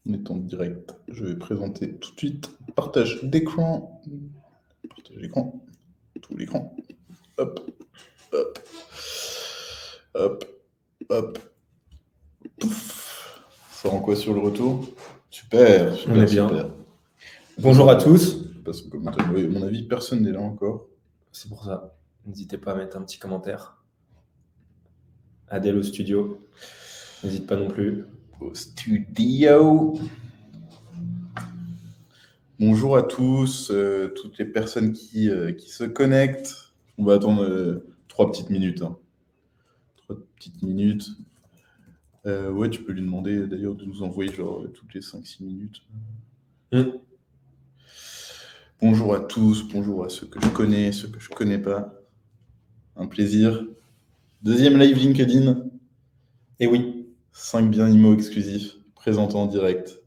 On est en direct. Je vais présenter tout de suite. Partage d'écran. Partage d'écran. Tout l'écran. Hop, hop, hop, hop. Pouf. Ça rend quoi sur le retour? Super, On super, est bien. super. Bonjour à tous. Parce que, comme à mon avis, personne n'est là encore. C'est pour ça. N'hésitez pas à mettre un petit commentaire. Adèle au studio. N'hésite pas non plus. Au studio. Bonjour à tous, toutes les personnes qui se connectent. On va attendre 3 petites minutes. 3 petites minutes. Ouais, tu peux lui demander d'ailleurs de nous envoyer genre toutes les 5-6 minutes. Bonjour à tous, bonjour à ceux que je connais, ceux que je connais pas. Un plaisir. Deuxième live LinkedIn. Et oui. 5 biens IMO exclusifs, présentés en direct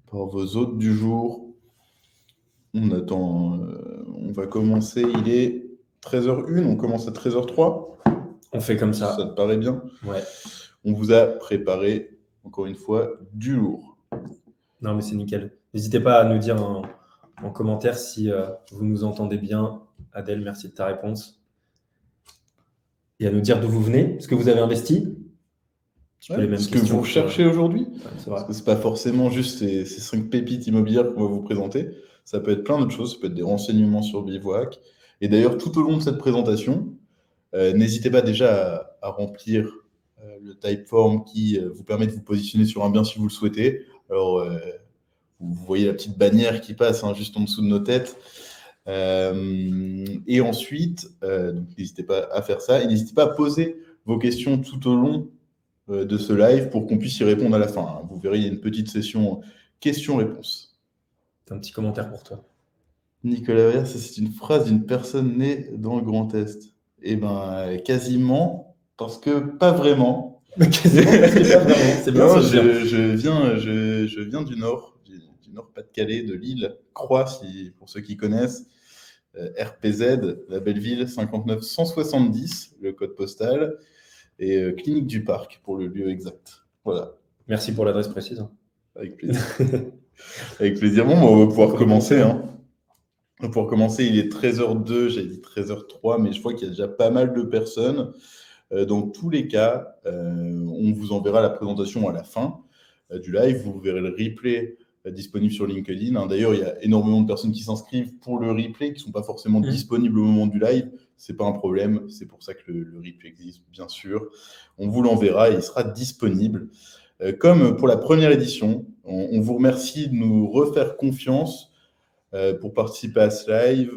par vos hôtes du jour. On attend, on va commencer, il est 13h01, on commence à 13h03. On fait comme ça. Ça te paraît bien? Ouais. On vous a préparé, encore une fois, du lourd. Non, mais c'est nickel. N'hésitez pas à nous dire en commentaire si vous nous entendez bien. Adèle, merci de ta réponse. Et à nous dire d'où vous venez, ce que vous avez investi. Ouais, ce que vous recherchez aujourd'hui. Ouais, c'est vrai. Parce que ce n'est pas forcément juste ces 5 pépites immobilières qu'on va vous présenter. Ça peut être plein d'autres choses. Ça peut être des renseignements sur Bivouac. Et d'ailleurs, tout au long de cette présentation, n'hésitez pas déjà à remplir le Typeform qui vous permet de vous positionner sur un bien si vous le souhaitez. Alors, vous voyez la petite bannière qui passe juste en dessous de nos têtes. Et ensuite, donc n'hésitez pas à faire ça. Et n'hésitez pas à poser vos questions tout au long de ce live pour qu'on puisse y répondre à la fin. Vous verrez, il y a une petite session questions-réponses. Un petit commentaire pour toi. Nicolas Vers, c'est une phrase d'une personne née dans le Grand Est. Eh bien, quasiment, parce que pas vraiment. Quasiment, parce que pas vraiment. C'est bien, non, ça, je viens du Nord, du Nord-Pas-de-Calais, de Lille, Croix, pour ceux qui connaissent. RPZ, la belle ville, 59 170, le code postal, et Clinique du Parc pour le lieu exact. Voilà. Merci pour l'adresse précise. Avec plaisir. Avec plaisir. Bon, on va pouvoir commencer. On va pouvoir commencer, il est 13h02, j'avais dit 13h03, mais je vois qu'il y a déjà pas mal de personnes. Dans tous les cas, on vous enverra la présentation à la fin du live. Vous verrez le replay disponible sur LinkedIn. D'ailleurs, il y a énormément de personnes qui s'inscrivent pour le replay, qui ne sont pas forcément disponibles au moment du live. Ce n'est pas un problème. C'est pour ça que le replay existe, bien sûr. On vous l'enverra et il sera disponible. Comme pour la première édition, on vous remercie de nous refaire confiance pour participer à ce live.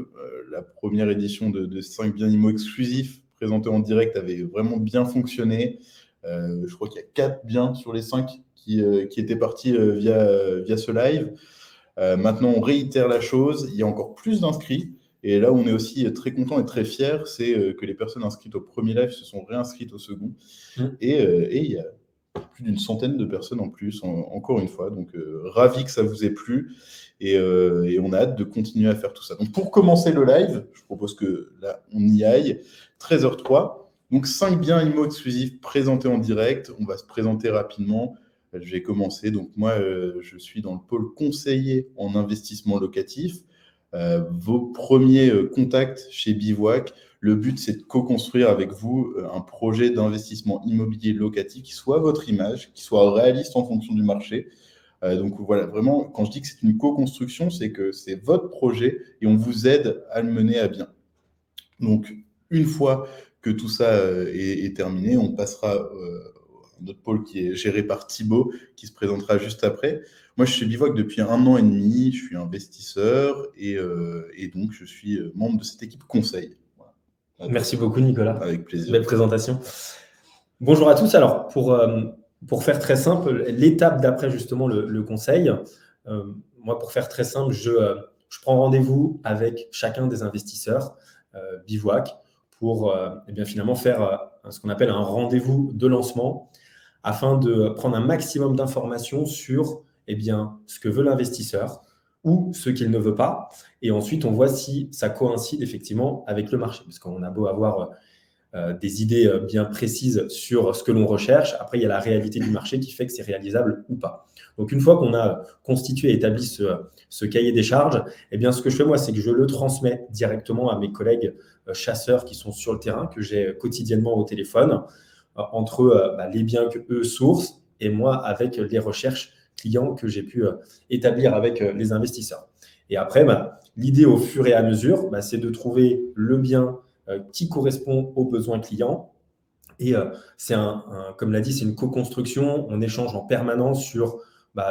La première édition de 5 biens IMO exclusifs présentés en direct avait vraiment bien fonctionné. Je crois qu'il y a 4 biens sur les 5 qui étaient partis via ce live. Maintenant, on réitère la chose. Il y a encore plus d'inscrits. Et là, on est aussi très content et très fiers, c'est que les personnes inscrites au premier live se sont réinscrites au second. Et il y a plus d'une centaine de personnes en plus, encore une fois. Donc, ravi que ça vous ait plu. Et on a hâte de continuer à faire tout ça. Donc, pour commencer le live, je propose que là, on y aille. 13h03. Donc, 5 biens IMO exclusifs présentés en direct. On va se présenter rapidement. Je vais commencer. Donc, moi, je suis dans le pôle conseiller en investissement locatif. Vos premiers contacts chez Bivouac, le but, c'est de co-construire avec vous un projet d'investissement immobilier locatif qui soit votre image, qui soit réaliste en fonction du marché. Donc voilà, vraiment, quand je dis que c'est une co-construction, c'est que c'est votre projet et on vous aide à le mener à bien. Donc, une fois que tout ça est terminé, on passera à notre pôle qui est géré par Thibaut, qui se présentera juste après. Moi, je suis Bivouac depuis 1 an et demi, je suis investisseur et donc je suis membre de cette équipe conseil. Voilà. Merci beaucoup, Nicolas. Avec plaisir. Belle présentation. Bonjour à tous. Alors, pour faire très simple, l'étape d'après justement le conseil, moi, pour faire très simple, je prends rendez-vous avec chacun des investisseurs Bivouac pour finalement faire ce qu'on appelle un rendez-vous de lancement afin de prendre un maximum d'informations sur ce que veut l'investisseur ou ce qu'il ne veut pas. Et ensuite, on voit si ça coïncide effectivement avec le marché. Parce qu'on a beau avoir des idées bien précises sur ce que l'on recherche. Après, il y a la réalité du marché qui fait que c'est réalisable ou pas. Donc, une fois qu'on a constitué et établi ce cahier des charges, eh bien, ce que je fais, moi, c'est que je le transmets directement à mes collègues chasseurs qui sont sur le terrain, que j'ai quotidiennement au téléphone, entre les biens qu'eux sourcent et moi avec les recherches clients que j'ai pu établir avec les investisseurs. Et après, l'idée au fur et à mesure, c'est de trouver le bien qui correspond aux besoins clients. Et c'est comme l'a dit, c'est une co-construction. On échange en permanence sur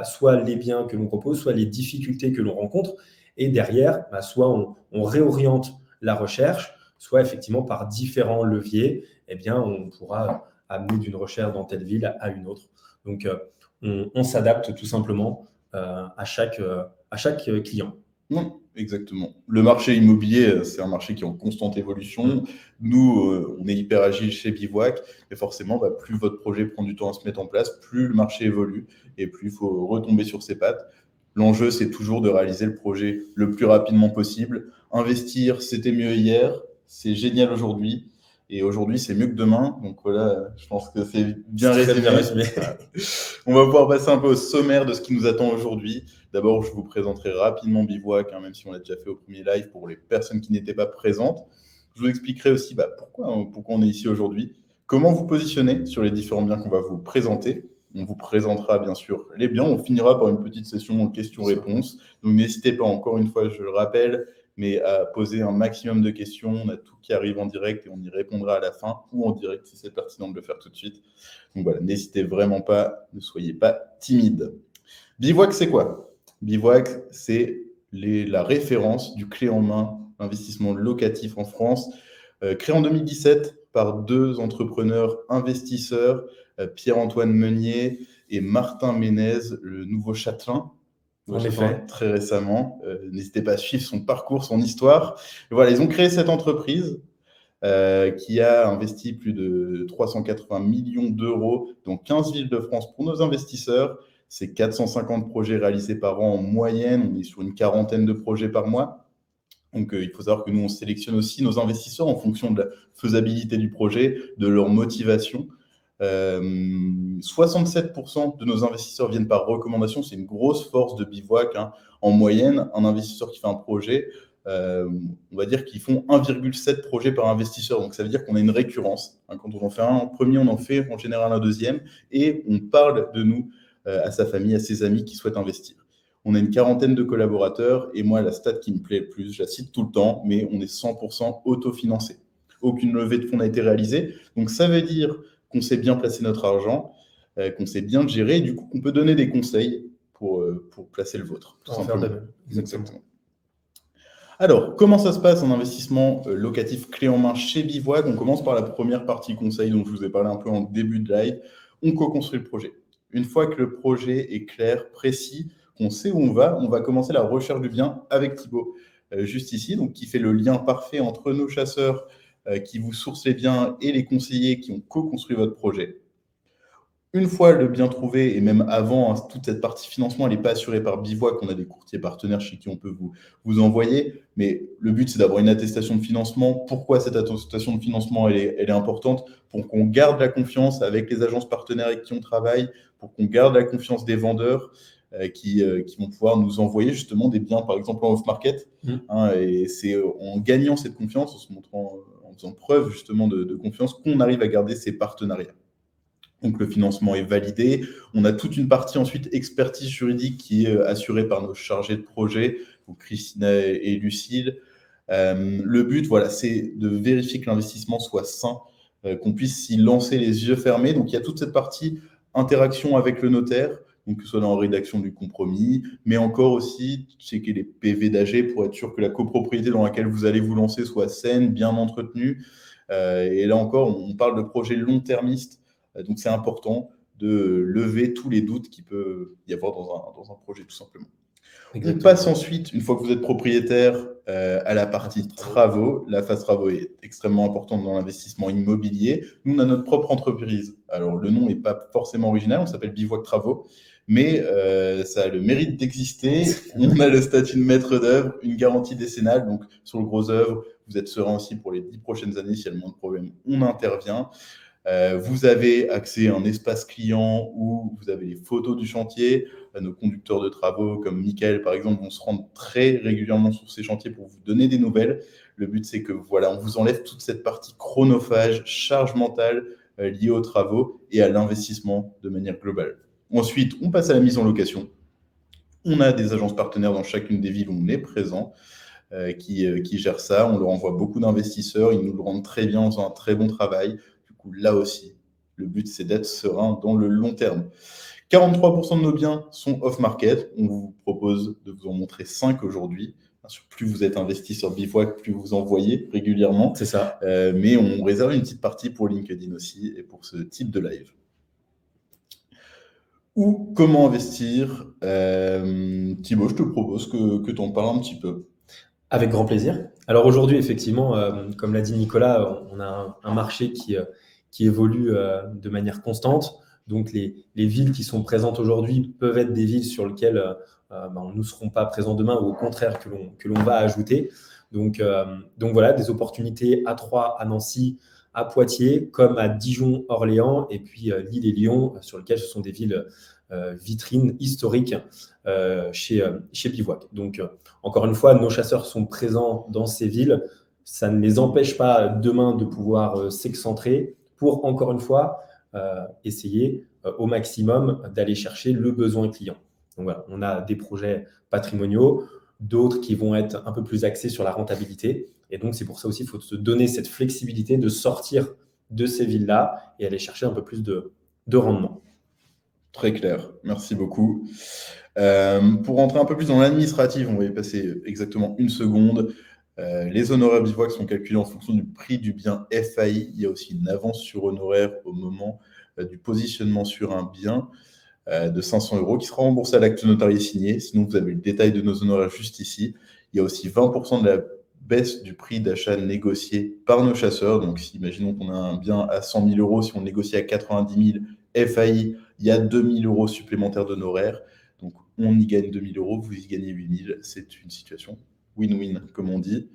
soit les biens que l'on propose, soit les difficultés que l'on rencontre. Et derrière, soit on réoriente la recherche, soit effectivement par différents leviers, eh bien, on pourra amener d'une recherche dans telle ville à une autre. Donc, on s'adapte tout simplement à chaque client. Non, exactement. Le marché immobilier, c'est un marché qui est en constante évolution. Nous, on est hyper agile chez Bivouac, et forcément, plus votre projet prend du temps à se mettre en place, plus le marché évolue, et plus il faut retomber sur ses pattes. L'enjeu, c'est toujours de réaliser le projet le plus rapidement possible. Investir, c'était mieux hier, c'est génial aujourd'hui, et aujourd'hui, c'est mieux que demain. Donc voilà, je pense que c'est bien résumé. On va pouvoir passer un peu au sommaire de ce qui nous attend aujourd'hui. D'abord, je vous présenterai rapidement Bivouac, même si on l'a déjà fait au premier live pour les personnes qui n'étaient pas présentes. Je vous expliquerai aussi pourquoi on est ici aujourd'hui, comment vous positionner sur les différents biens qu'on va vous présenter. On vous présentera bien sûr les biens. On finira par une petite session questions-réponses. Donc n'hésitez pas, encore une fois, je le rappelle, mais à poser un maximum de questions. On a tout qui arrive en direct et on y répondra à la fin ou en direct si c'est pertinent de le faire tout de suite. Donc voilà, n'hésitez vraiment pas, ne soyez pas timide. Bivouac, c'est quoi? Bivouac, c'est la référence du clé en main investissement locatif en France, créé en 2017 par deux entrepreneurs investisseurs, Pierre-Antoine Meunier et Martin Ménez, le nouveau châtelain. En effet. Très récemment. N'hésitez pas à suivre son parcours, son histoire. Et voilà, ils ont créé cette entreprise qui a investi plus de 380 millions d'euros dans 15 villes de France pour nos investisseurs. C'est 450 projets réalisés par an en moyenne. On est sur une quarantaine de projets par mois. Donc, il faut savoir que nous, on sélectionne aussi nos investisseurs en fonction de la faisabilité du projet, de leur motivation. 67% de nos investisseurs viennent par recommandation. C'est une grosse force de Bivouac. En moyenne, un investisseur qui fait un projet, on va dire qu'ils font 1,7 projets par investisseur. Donc, ça veut dire qu'on a une récurrence. Quand on en fait un premier, on en fait en général un deuxième. Et on parle de nous à sa famille, à ses amis qui souhaitent investir. On a une quarantaine de collaborateurs. Et moi, la stat qui me plaît le plus, je la cite tout le temps, mais on est 100% autofinancé. Aucune levée de fonds n'a été réalisée. Donc, ça veut dire qu'on sait bien placer notre argent, qu'on sait bien le gérer, et du coup, qu'on peut donner des conseils pour placer le vôtre. Tout simplement. Exactement. Alors, comment ça se passe en investissement locatif clé en main chez Bivouac? On commence par la première partie conseil dont je vous ai parlé un peu en début de live. On co-construit le projet. Une fois que le projet est clair, précis, qu'on sait où on va commencer la recherche du bien avec Thibaut, juste ici, donc qui fait le lien parfait entre nos chasseurs qui vous sourcent les biens et les conseillers qui ont co-construit votre projet. Une fois le bien trouvé, et même avant, toute cette partie financement, elle n'est pas assurée par Bivouac. On a des courtiers partenaires chez qui on peut vous envoyer. Mais le but, c'est d'avoir une attestation de financement. Pourquoi cette attestation de financement, elle est importante? Pour qu'on garde la confiance avec les agences partenaires avec qui on travaille, pour qu'on garde la confiance des vendeurs qui vont pouvoir nous envoyer justement des biens, par exemple en off-market. Et c'est en gagnant cette confiance, en se montrant, en faisant preuve justement de confiance, qu'on arrive à garder ces partenariats. Donc, le financement est validé. On a toute une partie ensuite expertise juridique qui est assurée par nos chargés de projet, donc Christina et Lucille. Le but, c'est de vérifier que l'investissement soit sain, qu'on puisse s'y lancer les yeux fermés. Donc, il y a toute cette partie interaction avec le notaire, donc que ce soit dans la rédaction du compromis, mais encore aussi checker les PV d'AG pour être sûr que la copropriété dans laquelle vous allez vous lancer soit saine, bien entretenue. Et là encore, on parle de projets long-termistes. Donc, c'est important de lever tous les doutes qu'il peut y avoir dans un projet, tout simplement. On Exactement. passe ensuite, une fois que vous êtes propriétaire, à la partie travaux. La phase travaux est extrêmement importante dans l'investissement immobilier. Nous, on a notre propre entreprise. Alors, le nom n'est pas forcément original, on s'appelle Bivouac Travaux, mais ça a le mérite d'exister. On a le statut de maître d'œuvre, une garantie décennale. Donc, sur le gros œuvre, vous êtes serein aussi pour les 10 prochaines années. S'il y a le moins de problèmes, on intervient. Vous avez accès à un espace client où vous avez les photos du chantier. Nos conducteurs de travaux, comme Mickaël par exemple, vont se rendre très régulièrement sur ces chantiers pour vous donner des nouvelles. Le but, c'est que voilà, on vous enlève toute cette partie chronophage, charge mentale liée aux travaux et à l'investissement de manière globale. Ensuite, on passe à la mise en location. On a des agences partenaires dans chacune des villes où on est présent. Qui gèrent ça. On leur envoie beaucoup d'investisseurs, ils nous le rendent très bien en faisant un très bon travail. Du coup, là aussi, le but, c'est d'être serein dans le long terme. 43% de nos biens sont off-market. On vous propose de vous en montrer 5 aujourd'hui. Bien sûr, plus vous êtes investi sur Bivouac, plus vous en voyez régulièrement. C'est ça. Mais on réserve une petite partie pour LinkedIn aussi et pour ce type de live. Ou comment investir Thibaut, je te propose que tu en parles un petit peu. Avec grand plaisir. Alors aujourd'hui, effectivement, comme l'a dit Nicolas, on a un marché qui évolue de manière constante. Donc les villes qui sont présentes aujourd'hui peuvent être des villes sur lesquelles nous ne serons pas présents demain ou au contraire que l'on va ajouter. Donc voilà, des opportunités à Troyes, à Nancy, à Poitiers, comme à Dijon, Orléans, et puis Lille et Lyon, sur lesquelles ce sont des villes vitrines historiques chez Bivouac. Donc encore une fois, nos chasseurs sont présents dans ces villes. Ça ne les empêche pas demain de pouvoir s'excentrer pour, encore une fois, essayer au maximum d'aller chercher le besoin client. Donc voilà, on a des projets patrimoniaux, d'autres qui vont être un peu plus axés sur la rentabilité. Et donc, c'est pour ça aussi qu'il faut se donner cette flexibilité de sortir de ces villes-là et aller chercher un peu plus de rendement. Très clair, merci beaucoup. Pour rentrer un peu plus dans l'administratif, on va y passer exactement une seconde. Les honoraires Bivouac sont calculés en fonction du prix du bien FAI. Il y a aussi une avance sur honoraire au moment du positionnement sur un bien de 500 € qui sera remboursé à l'acte notarié signé. Sinon, vous avez le détail de nos honoraires juste ici. Il y a aussi 20% de la baisse du prix d'achat négocié par nos chasseurs. Donc, imaginons qu'on a un bien à 100 000 €, si on le négocie à 90 000 FAI, il y a 2 000 € supplémentaires d'honoraires. Donc, on y gagne 2 000 €, vous y gagnez 8 000. C'est une situation win-win, comme on dit.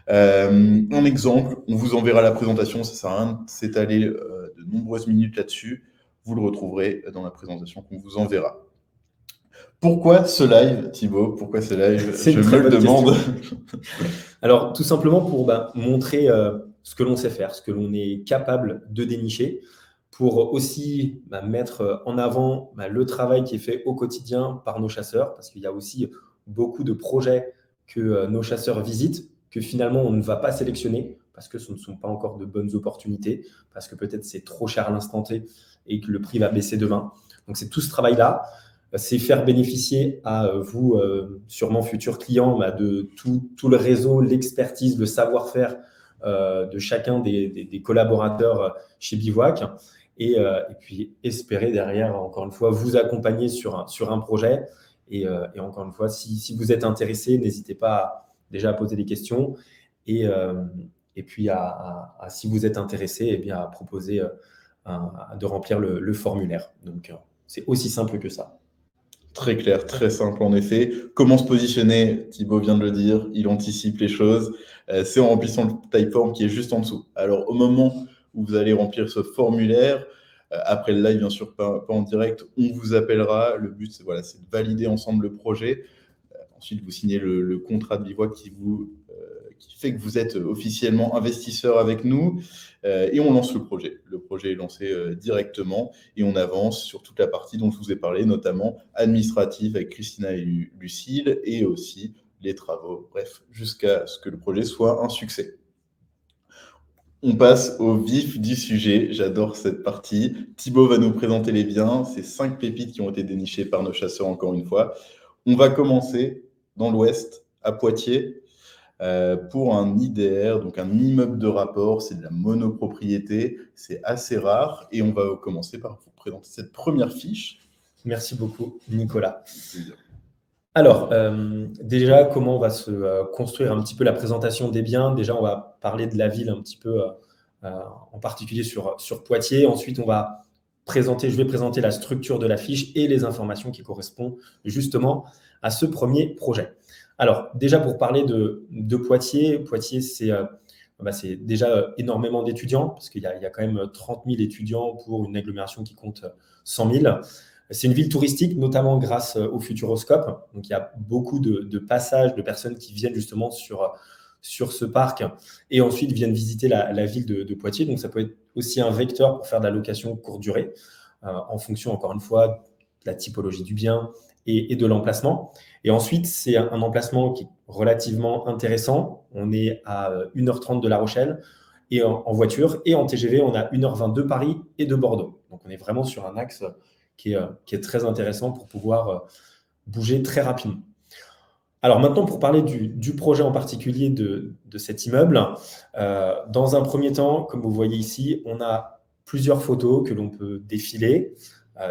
Un exemple, on vous enverra la présentation, ça ne sert à rien de s'étaler de nombreuses minutes là-dessus. Vous le retrouverez dans la présentation qu'on vous enverra. Pourquoi ce live, Thibaut? Pourquoi ce live? C'est Je une très me le bonne demande. question. Alors, tout simplement pour montrer ce que l'on sait faire, ce que l'on est capable de dénicher, pour aussi mettre en avant le travail qui est fait au quotidien par nos chasseurs, parce qu'il y a aussi beaucoup de projets que nos chasseurs visitent, que finalement on ne va pas sélectionner, parce que ce ne sont pas encore de bonnes opportunités, parce que peut-être c'est trop cher à l'instant T et que le prix va baisser demain. Donc c'est tout ce travail-là. C'est faire bénéficier à vous, sûrement futurs clients, de tout le réseau, l'expertise, le savoir-faire de chacun des collaborateurs chez Bivouac. Et puis espérer derrière, encore une fois, vous accompagner sur un projet. Et encore une fois, si vous êtes intéressé, n'hésitez pas déjà à poser des questions. Et puis, si vous êtes intéressé, eh bien, à proposer de remplir le formulaire. Donc, c'est aussi simple que ça. Très clair, très simple en effet. Comment se positionner? Thibaut vient de le dire, il anticipe les choses. C'est en remplissant le Typeform qui est juste en dessous. Alors, au moment où vous allez remplir ce formulaire, après le live, bien sûr, pas en direct, on vous appellera. Le but, c'est de valider ensemble le projet. Ensuite, vous signez le contrat de Bivouac qui fait que vous êtes officiellement investisseur avec nous et on lance le projet. Le projet est lancé directement et on avance sur toute la partie dont je vous ai parlé, notamment administrative avec Christina et Lucille et aussi les travaux, bref, jusqu'à ce que le projet soit un succès. On passe au vif du sujet. J'adore cette partie. Thibaut va nous présenter les biens. Ces 5 pépites qui ont été dénichées par nos chasseurs, encore une fois. On va commencer dans l'ouest, à Poitiers, pour un IDR, donc un immeuble de rapport. C'est de la monopropriété. C'est assez rare. Et on va commencer par vous présenter cette première fiche. Merci beaucoup, Nicolas. Alors, déjà, comment on va se construire un petit peu la présentation des biens? Déjà, on va parler de la ville un petit peu, en particulier sur Poitiers. Ensuite, je vais présenter la structure de la fiche et les informations qui correspondent justement à ce premier projet. Alors, déjà, pour parler de Poitiers, Poitiers, c'est déjà énormément d'étudiants, parce qu'il y a quand même 30 000 étudiants pour une agglomération qui compte 100 000. C'est une ville touristique, notamment grâce au Futuroscope. Donc, il y a beaucoup de passages de personnes qui viennent justement sur ce parc et ensuite viennent visiter la ville de Poitiers. Donc, ça peut être aussi un vecteur pour faire de la location courte durée, en fonction, encore une fois, de la typologie du bien et de l'emplacement. Et ensuite, c'est un emplacement qui est relativement intéressant. On est à 1h30 de La Rochelle et en voiture. Et en TGV, on a 1h20 de Paris et de Bordeaux. Donc, on est vraiment sur un axe qui est très intéressant pour pouvoir bouger très rapidement. Alors maintenant, pour parler du projet en particulier de cet immeuble, dans un premier temps, comme vous voyez ici, on a plusieurs photos que l'on peut défiler.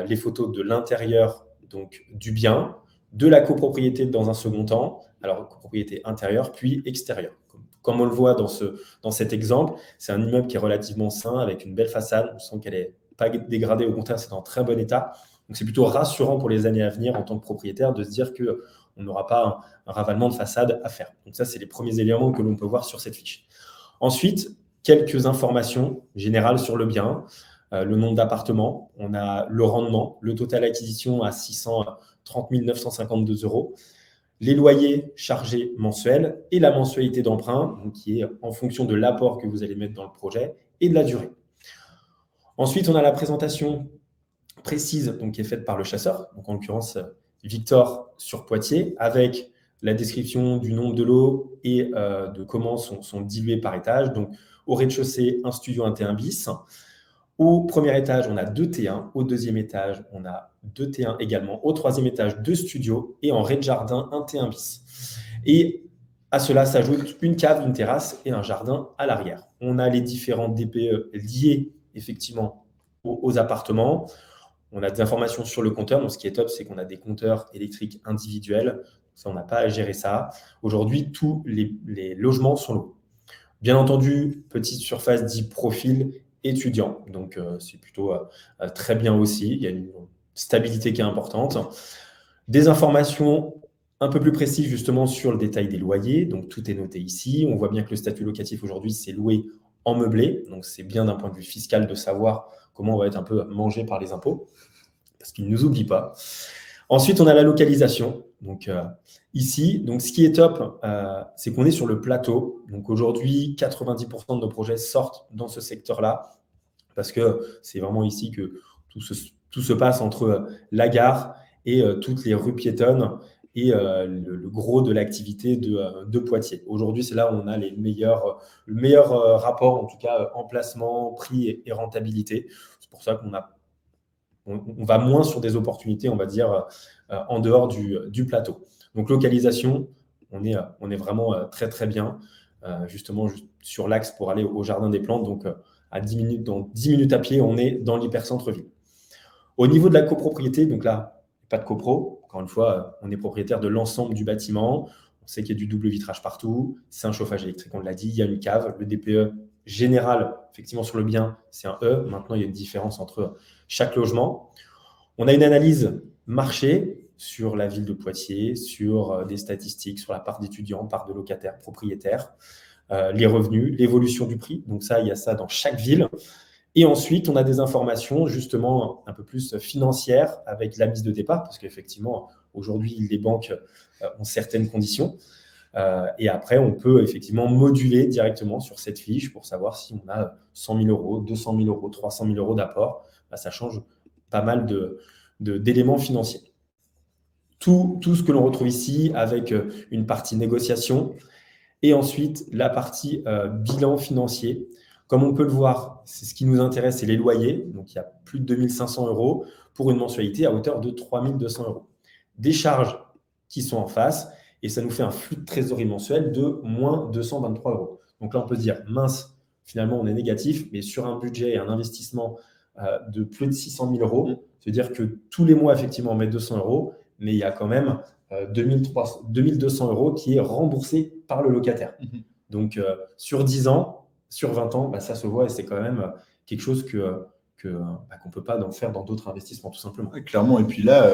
Les photos de l'intérieur donc du bien, de la copropriété dans un second temps, alors copropriété intérieure puis extérieure. Comme on le voit dans cet exemple, c'est un immeuble qui est relativement sain, avec une belle façade. On sent qu'elle n'est pas dégradée, au contraire, c'est en très bon état. Donc c'est plutôt rassurant pour les années à venir en tant que propriétaire de se dire qu'on n'aura pas un ravalement de façade à faire. Donc ça, c'est les premiers éléments que l'on peut voir sur cette fiche. Ensuite, quelques informations générales sur le bien. Le nombre d'appartements, on a le rendement, le total acquisition à 630 952 €, les loyers chargés mensuels et la mensualité d'emprunt, qui est en fonction de l'apport que vous allez mettre dans le projet et de la durée. Ensuite, on a la présentation précise qui est faite par le chasseur, donc en l'occurrence Victor sur Poitiers, avec la description du nombre de lots et de comment sont dilués par étage. Donc, au rez-de-chaussée, un studio, un T1 bis. Au premier étage, on a 2 T1. Au deuxième étage, on a 2 T1 également. Au troisième étage, 2 studios. Et en rez-de-jardin, un T1 bis. Et à cela s'ajoute une cave, une terrasse et un jardin à l'arrière. On a les différents DPE liés effectivement aux appartements. On a des informations sur le compteur. Donc, ce qui est top, c'est qu'on a des compteurs électriques individuels. Ça, on n'a pas à gérer ça. Aujourd'hui, tous les logements sont loués. Bien entendu, petite surface dit profil étudiant. Donc, c'est plutôt très bien aussi. Il y a une stabilité qui est importante. Des informations un peu plus précises justement sur le détail des loyers. Donc, tout est noté ici. On voit bien que le statut locatif aujourd'hui, c'est loué en meublé. Donc, c'est bien d'un point de vue fiscal de savoir comment on va être un peu mangé par les impôts, parce qu'ils ne nous oublient pas. Ensuite, on a la localisation. Donc, ici, donc, ce qui est top, c'est qu'on est sur le plateau. Donc, aujourd'hui, 90% de nos projets sortent dans ce secteur-là, parce que c'est vraiment ici que tout se passe entre la gare et toutes les rues piétonnes et le gros de l'activité de Poitiers. Aujourd'hui, c'est là où on a le meilleur rapport, en tout cas emplacement, prix et rentabilité. C'est pour ça on va moins sur des opportunités, on va dire, en dehors du plateau. Donc, localisation, on est vraiment très, très bien, justement sur l'axe pour aller au Jardin des Plantes. Donc, à 10 minutes, dans 10 minutes à pied, on est dans l'hypercentre-ville. Au niveau de la copropriété, donc là, pas de copro. Encore une fois, on est propriétaire de l'ensemble du bâtiment. On sait qu'il y a du double vitrage partout. C'est un chauffage électrique, on l'a dit. Il y a une cave. Le DPE général, effectivement, sur le bien, c'est un E. Maintenant, il y a une différence entre chaque logement. On a une analyse marché sur la ville de Poitiers, sur des statistiques, sur la part d'étudiants, part de locataires, propriétaires, les revenus, l'évolution du prix. Donc ça, il y a ça dans chaque ville. Et ensuite, on a des informations justement un peu plus financières avec la mise de départ, parce qu'effectivement, aujourd'hui, les banques ont certaines conditions. Et après, on peut effectivement moduler directement sur cette fiche pour savoir si on a 100 000 €, 200 000 €, 300 000 € d'apport. Ça change pas mal d'éléments financiers. Tout ce que l'on retrouve ici avec une partie négociation et ensuite la partie bilan financier. Comme on peut le voir, c'est ce qui nous intéresse, c'est les loyers. Donc, il y a plus de 2 500 € pour une mensualité à hauteur de 3 200 €. Des charges qui sont en face et ça nous fait un flux de trésorerie mensuel de moins 223 €. Donc là, on peut se dire, mince, finalement, on est négatif, mais sur un budget et un investissement de plus de 600 000 €, c'est-à-dire que tous les mois, effectivement, on met 200 €, mais il y a quand même 2200 euros qui est remboursé par le locataire. Donc, sur 10 ans, sur 20 ans, ça se voit et c'est quand même quelque chose qu'on ne peut pas faire dans d'autres investissements, tout simplement. Clairement. Et puis là,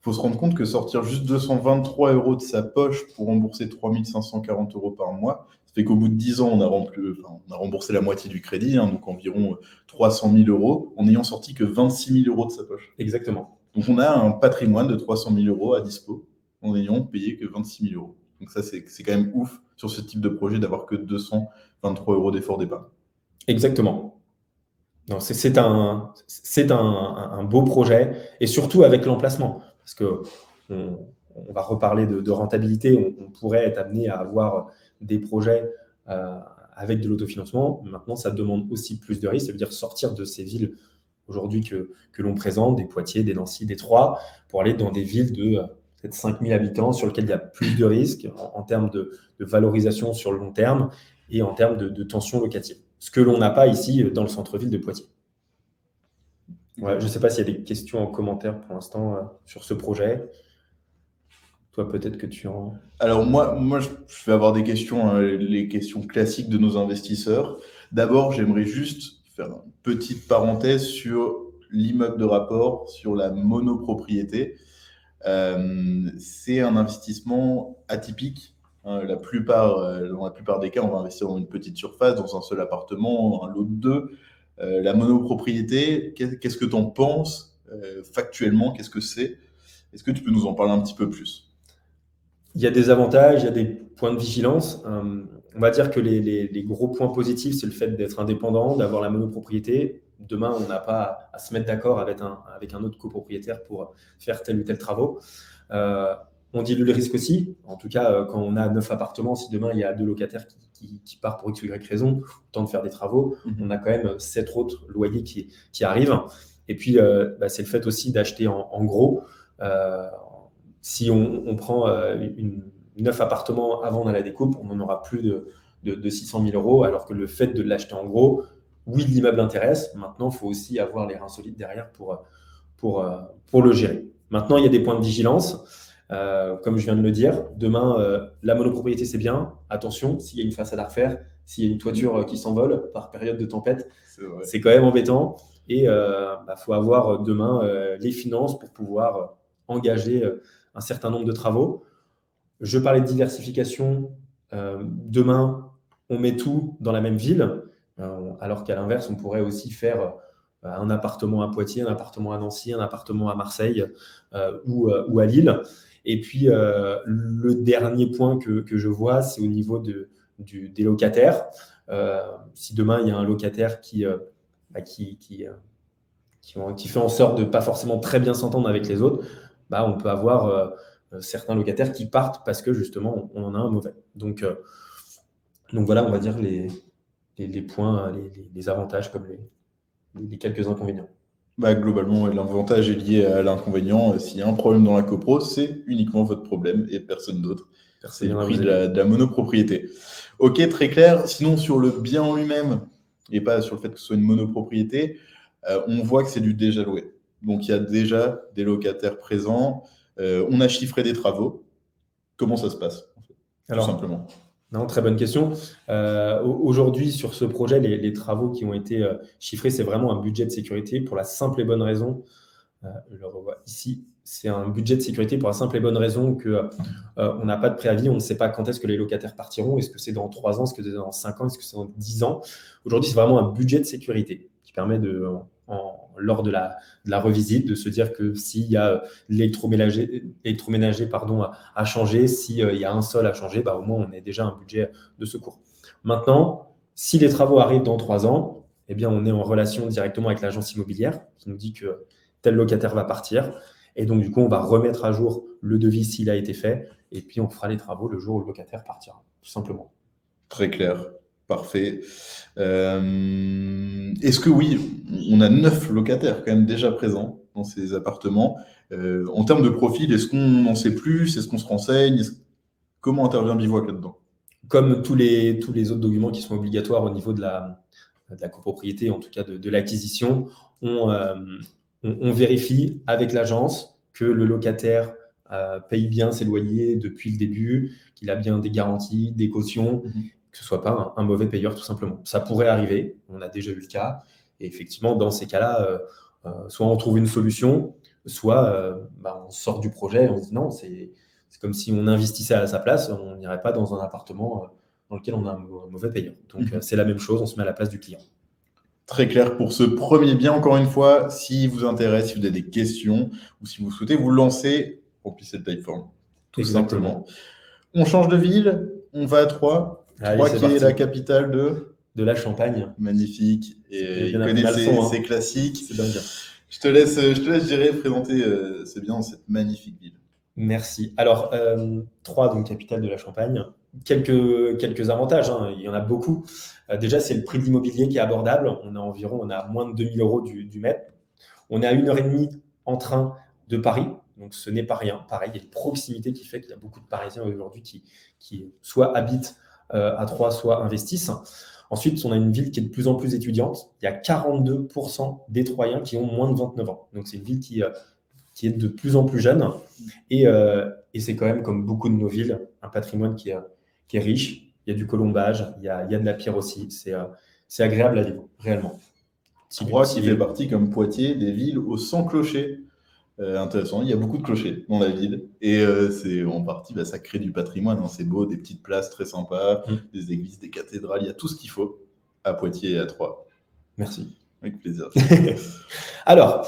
faut se rendre compte que sortir juste 223 euros de sa poche pour rembourser 3540 euros par mois, ça fait qu'au bout de 10 ans, on a remboursé la moitié du crédit, donc environ 300 000 euros, en n'ayant sorti que 26 000 euros de sa poche. Exactement. Donc on a un patrimoine de 300 000 euros à dispo, en n'ayant payé que 26 000 euros. Donc ça, c'est quand même ouf sur ce type de projet d'avoir que 223 euros d'effort d'épargne. Exactement. C'est un beau projet, et surtout avec l'emplacement. Parce qu'on va reparler de rentabilité, on pourrait être amené à avoir des projets avec de l'autofinancement. Maintenant, ça demande aussi plus de risques, ça veut dire sortir de ces villes aujourd'hui que l'on présente, des Poitiers, des Nancy, des Troyes, pour aller dans des villes de peut-être 5 000 habitants sur lesquelles il y a plus de risques en termes de valorisation sur le long terme et en termes de tension locative. Ce que l'on n'a pas ici dans le centre-ville de Poitiers. Ouais, je ne sais pas s'il y a des questions en commentaire pour l'instant sur ce projet. Toi, peut-être que tu en... Alors moi, je vais avoir des questions, les questions classiques de nos investisseurs. D'abord, j'aimerais juste faire une petite parenthèse sur l'immeuble de rapport, sur la monopropriété. C'est un investissement atypique. Dans la plupart des cas, on va investir dans une petite surface, dans un seul appartement, un lot de deux. La monopropriété, qu'est-ce que tu en penses factuellement? Qu'est-ce que c'est? Est-ce que tu peux nous en parler un petit peu plus? Il y a des avantages, il y a des points de vigilance. On va dire que les gros points positifs, c'est le fait d'être indépendant, d'avoir la monopropriété. Demain, on n'a pas à se mettre d'accord avec un autre copropriétaire pour faire tel ou tel travaux. On dilue le risque aussi. En tout cas, quand on a 9 appartements, si demain il y a 2 locataires qui partent pour X ou Y raison, autant de faire des travaux, on a quand même 7 autres loyers qui arrivent. Et puis, c'est le fait aussi d'acheter en gros. Si on prend 9 appartements avant dans la découpe, on n'en aura plus de 600 000 euros, alors que le fait de l'acheter en gros, oui, l'immeuble intéresse. Maintenant, il faut aussi avoir les reins solides derrière pour le gérer. Maintenant, il y a des points de vigilance. Comme je viens de le dire, demain, la monopropriété, c'est bien. Attention, s'il y a une façade à refaire, s'il y a une toiture qui s'envole par période de tempête, c'est quand même embêtant. Et faut avoir demain les finances pour pouvoir engager un certain nombre de travaux. Je parlais de diversification. Demain, on met tout dans la même ville, alors qu'à l'inverse, on pourrait aussi faire un appartement à Poitiers, un appartement à Nancy, un appartement à Marseille ou à Lille. Et puis, le dernier point que je vois, c'est au niveau des locataires. Si demain, il y a un locataire qui fait en sorte de ne pas forcément très bien s'entendre avec les autres, on peut avoir certains locataires qui partent parce que justement, on en a un mauvais. Donc voilà, on va dire les points, les avantages comme les quelques inconvénients. Globalement, l'avantage est lié à l'inconvénient. S'il y a un problème dans la copro, c'est uniquement votre problème et personne d'autre. C'est le prix de la monopropriété. Ok, très clair. Sinon, sur le bien en lui-même, et pas sur le fait que ce soit une monopropriété, on voit que c'est du déjà loué. Donc, il y a déjà des locataires présents. On a chiffré des travaux. Comment ça se passe, tout simplement? Non, très bonne question. Aujourd'hui, sur ce projet, les travaux qui ont été chiffrés, c'est vraiment un budget de sécurité pour la simple et bonne raison, je le revois ici, c'est un budget de sécurité pour la simple et bonne raison qu'on n'a pas de préavis, on ne sait pas quand est-ce que les locataires partiront, est-ce que c'est dans 3 ans, est-ce que c'est dans 5 ans, est-ce que c'est dans 10 ans. Aujourd'hui, c'est vraiment un budget de sécurité qui permet lors de la revisite, de se dire que s'il y a l'électroménager à changer, s'il y a un sol à changer, au moins on a déjà un budget de secours. Maintenant, si les travaux arrivent dans 3 ans, eh bien, on est en relation directement avec l'agence immobilière qui nous dit que tel locataire va partir. Et donc, du coup, on va remettre à jour le devis s'il a été fait. Et puis, on fera les travaux le jour où le locataire partira, tout simplement. Très clair. Parfait. Est-ce que oui, on a 9 locataires quand même déjà présents dans ces appartements. En termes de profil, est-ce qu'on en sait plus? Est-ce qu'on se renseigne? Comment intervient Bivouac là-dedans? Comme tous les autres documents qui sont obligatoires au niveau de la copropriété, en tout cas de l'acquisition, on vérifie avec l'agence que le locataire paye bien ses loyers depuis le début, qu'il a bien des garanties, des cautions, que ce ne soit pas un mauvais payeur tout simplement. Ça pourrait arriver, on a déjà eu le cas, et effectivement, dans ces cas-là, soit on trouve une solution, soit on sort du projet et on se dit non, c'est comme si on investissait à sa place, on n'irait pas dans un appartement dans lequel on a un mauvais payeur. Donc, c'est la même chose, on se met à la place du client. Très clair pour ce premier bien. Encore une fois, si vous intéresse, si vous avez des questions ou si vous souhaitez vous lancer, remplissez le Typeform. Tout simplement. On change de ville, on va à Troyes. Troyes qui est la capitale de la Champagne. Magnifique. Et il connaît ses classiques. C'est dingue. Je te laisse gérer, présenter ce bien dans cette magnifique ville. Merci. Alors, Troyes, donc capitale de la Champagne, quelques avantages, hein, il y en a beaucoup. Déjà, c'est le prix de l'immobilier qui est abordable. On a moins de 2 000 euros du mètre. On est à 1h30 en train de Paris, donc ce n'est pas rien. Pareil, il y a une proximité qui fait qu'il y a beaucoup de Parisiens aujourd'hui qui soit habitent à Troyes, soit investissent. Ensuite, on a une ville qui est de plus en plus étudiante. Il y a 42% des Troyens qui ont moins de 29 ans. Donc, c'est une ville qui est de plus en plus jeune. Et c'est quand même, comme beaucoup de nos villes, un patrimoine qui est riche. Il y a du colombage, il y a de la pierre aussi. C'est agréable à vivre, réellement. Troyes qui fait partie, comme Poitiers, des villes aux 100 clochers. Intéressant, il y a beaucoup de clochers dans la ville. Et c'est en partie, ça crée du patrimoine. Hein. C'est beau, des petites places très sympas, des églises, des cathédrales. Il y a tout ce qu'il faut à Poitiers et à Troyes. Merci. Avec plaisir. Alors,